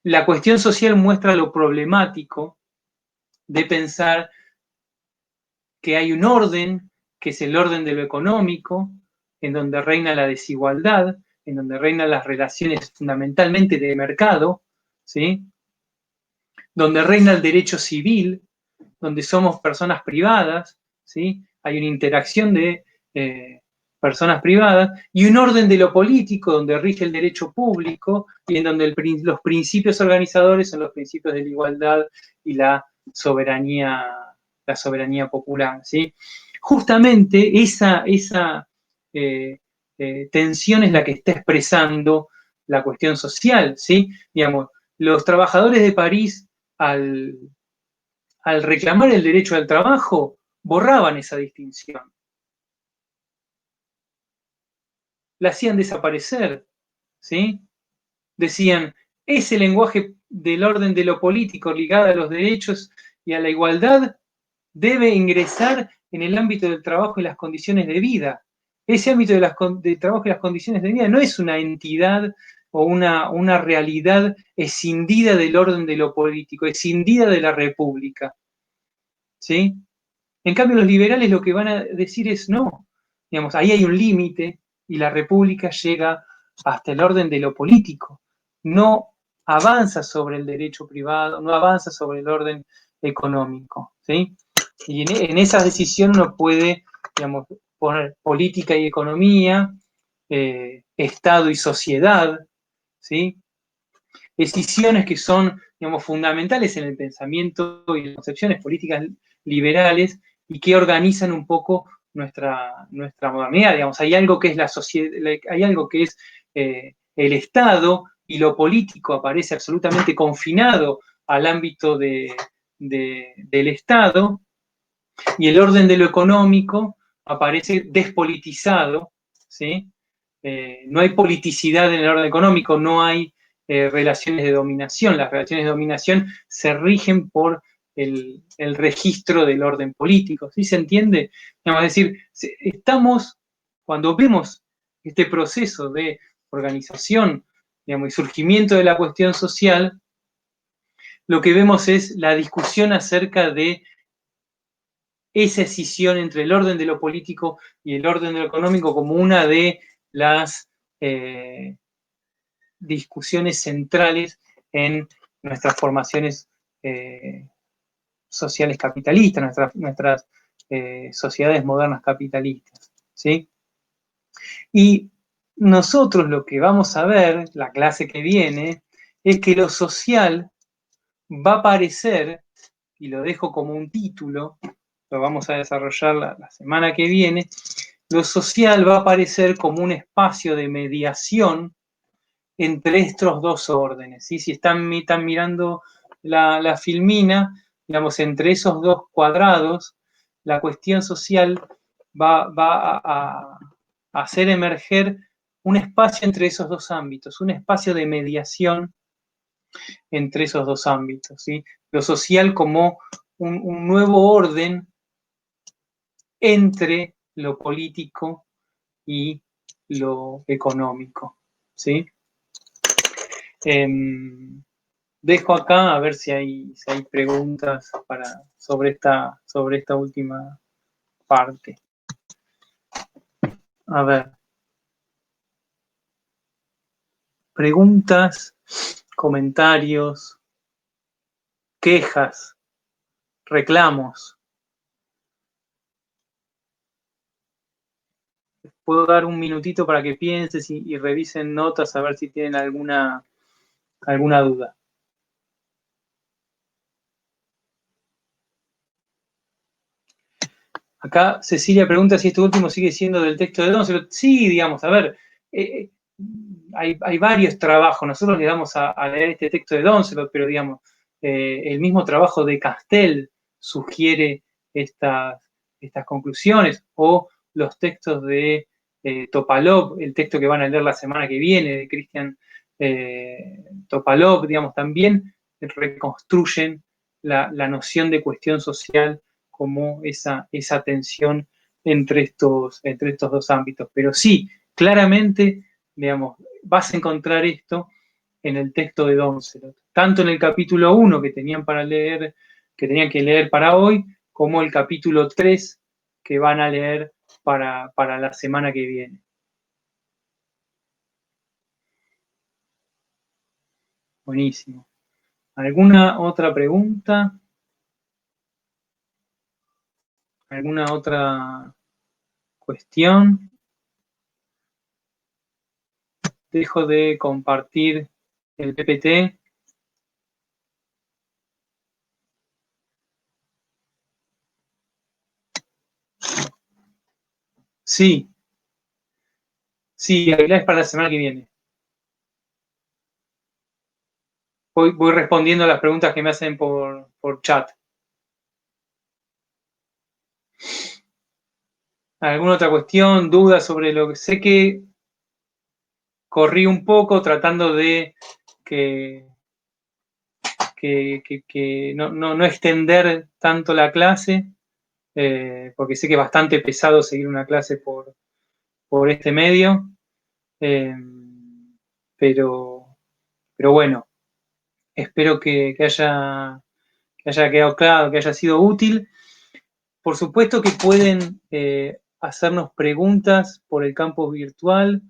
Speaker 1: la cuestión social muestra lo problemático de pensar que hay un orden, que es el orden de lo económico, en donde reina la desigualdad, en donde reinan las relaciones fundamentalmente de mercado, ¿sí? Donde reina el derecho civil, donde somos personas privadas, ¿sí? Hay una interacción de personas privadas, y un orden de lo político, donde rige el derecho público, y en donde los principios organizadores son los principios de la igualdad y la soberanía popular, ¿sí? Justamente esa tensión es la que está expresando la cuestión social, ¿sí? Digamos, los trabajadores de París, al reclamar el derecho al trabajo, borraban esa distinción. La hacían desaparecer, ¿sí? Decían, ese lenguaje del orden de lo político ligado a los derechos y a la igualdad debe ingresar en el ámbito del trabajo y las condiciones de vida. Ese ámbito del trabajo y las condiciones de vida no es una entidad o una realidad escindida del orden de lo político, escindida de la república, ¿sí? En cambio, los liberales lo que van a decir es no, digamos, ahí hay un límite y la república llega hasta el orden de lo político, no avanza sobre el derecho privado, no avanza sobre el orden económico, ¿sí? Y en esa decisión uno puede, digamos, poner política y economía, Estado y sociedad, ¿sí? Decisiones que son, digamos, fundamentales en el pensamiento y en las concepciones políticas liberales y que organizan un poco nuestra modernidad. Digamos, hay algo que es la sociedad, hay algo que es el Estado, y lo político aparece absolutamente confinado al ámbito del Estado, y el orden de lo económico aparece despolitizado, ¿sí? No hay politicidad en el orden económico, no hay relaciones de dominación. Las relaciones de dominación se rigen por el registro del orden político. ¿Sí se entiende? Es decir, estamos, cuando vemos este proceso de organización, digamos, y surgimiento de la cuestión social, lo que vemos es la discusión acerca de esa escisión entre el orden de lo político y el orden de lo económico como una de las discusiones centrales en nuestras formaciones sociales capitalistas, nuestras sociedades modernas capitalistas, ¿sí? Y nosotros lo que vamos a ver, la clase que viene, es que lo social va a aparecer, y lo dejo como un título, lo vamos a desarrollar la semana que viene, lo social va a aparecer como un espacio de mediación entre estos dos órdenes, ¿sí? Si están mirando la filmina, digamos, entre esos dos cuadrados, la cuestión social va a hacer emerger un espacio entre esos dos ámbitos, un espacio de mediación entre esos dos ámbitos, ¿sí? Lo social como un nuevo orden entre lo político y lo económico, ¿sí? Dejo acá a ver si hay preguntas sobre esta última parte. A ver. Preguntas, comentarios, quejas, reclamos. Puedo dar un minutito para que pienses y revisen notas a ver si tienen alguna duda. Acá Cecilia pregunta si esto último sigue siendo del texto de Donzelot. Sí, digamos, a ver, hay varios trabajos. Nosotros le damos a leer este texto de Donzelot, pero digamos, el mismo trabajo de Castel sugiere estas conclusiones, o los textos de Topalov, el texto que van a leer la semana que viene de Cristian Topalov, digamos, también reconstruyen la noción de cuestión social como esa tensión entre estos dos ámbitos. Pero sí, claramente, digamos, vas a encontrar esto en el texto de Donzelot, tanto en el capítulo 1 que tenían que leer para hoy, como el capítulo 3 que van a leer para la semana que viene. Buenísimo. ¿Alguna otra pregunta? ¿Alguna otra cuestión? Dejo de compartir el PPT. Sí. Sí, es para la semana que viene. Voy respondiendo a las preguntas que me hacen por chat. ¿Alguna otra cuestión, duda sobre lo que sé? Que corrí un poco tratando de que no extender tanto la clase, porque sé que es bastante pesado seguir una clase por este medio. pero bueno, espero que haya quedado claro, que haya sido útil. Por supuesto que pueden hacernos preguntas por el campus virtual,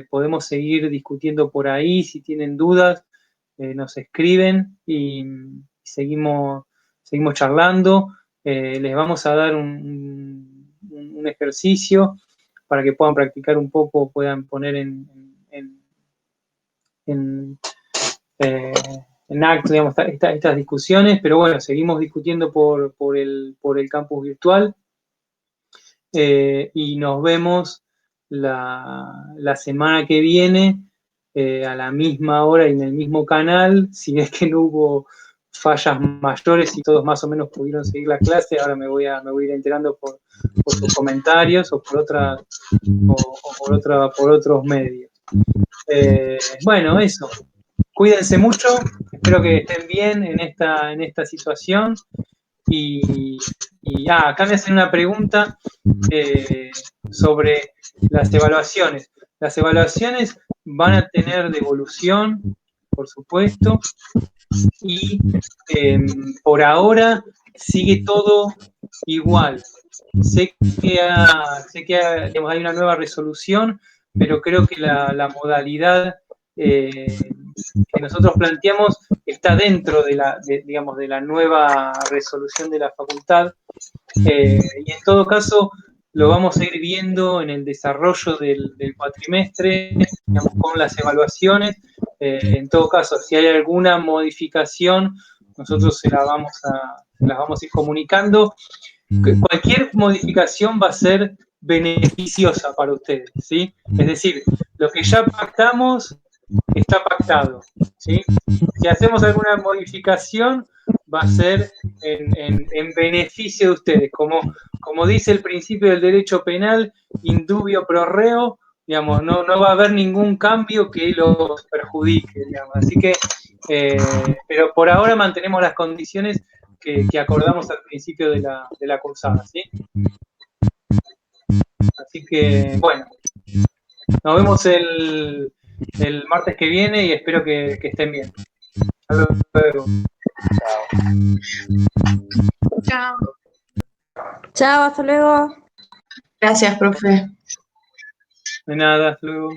Speaker 1: podemos seguir discutiendo por ahí, si tienen dudas, nos escriben y seguimos charlando. Les vamos a dar un ejercicio para que puedan practicar un poco, puedan poner en acto, digamos, estas discusiones, pero bueno, seguimos discutiendo por el campus virtual y nos vemos la semana que viene a la misma hora y en el mismo canal, si es que no hubo fallas mayores y todos más o menos pudieron seguir la clase. Ahora me voy a ir enterando por sus comentarios o por otros medios. Bueno, eso. Cuídense mucho, espero que estén bien en esta situación. Y acá me hacen una pregunta sobre las evaluaciones. Las evaluaciones van a tener devolución, por supuesto, y por ahora sigue todo igual. Sé que digamos, hay una nueva resolución, pero creo que la modalidad que nosotros planteamos está dentro digamos, de la nueva resolución de la facultad, y en todo caso lo vamos a ir viendo en el desarrollo del cuatrimestre, digamos, con las evaluaciones. En todo caso, si hay alguna modificación, nosotros las vamos a ir comunicando. Cualquier modificación va a ser beneficiosa para ustedes, ¿sí? Es decir, lo que ya pactamos está pactado, ¿sí? Si hacemos alguna modificación, va a ser en beneficio de ustedes. Como dice el principio del derecho penal, in dubio pro reo, digamos, no va a haber ningún cambio que los perjudique, digamos. Así que, pero por ahora mantenemos las condiciones que acordamos al principio de la cursada, ¿sí? Así que, bueno, nos vemos el martes que viene y espero que estén bien. Hasta luego.
Speaker 3: Chao.
Speaker 2: Chao, hasta luego.
Speaker 3: Gracias, profe.
Speaker 1: De nada, hasta luego.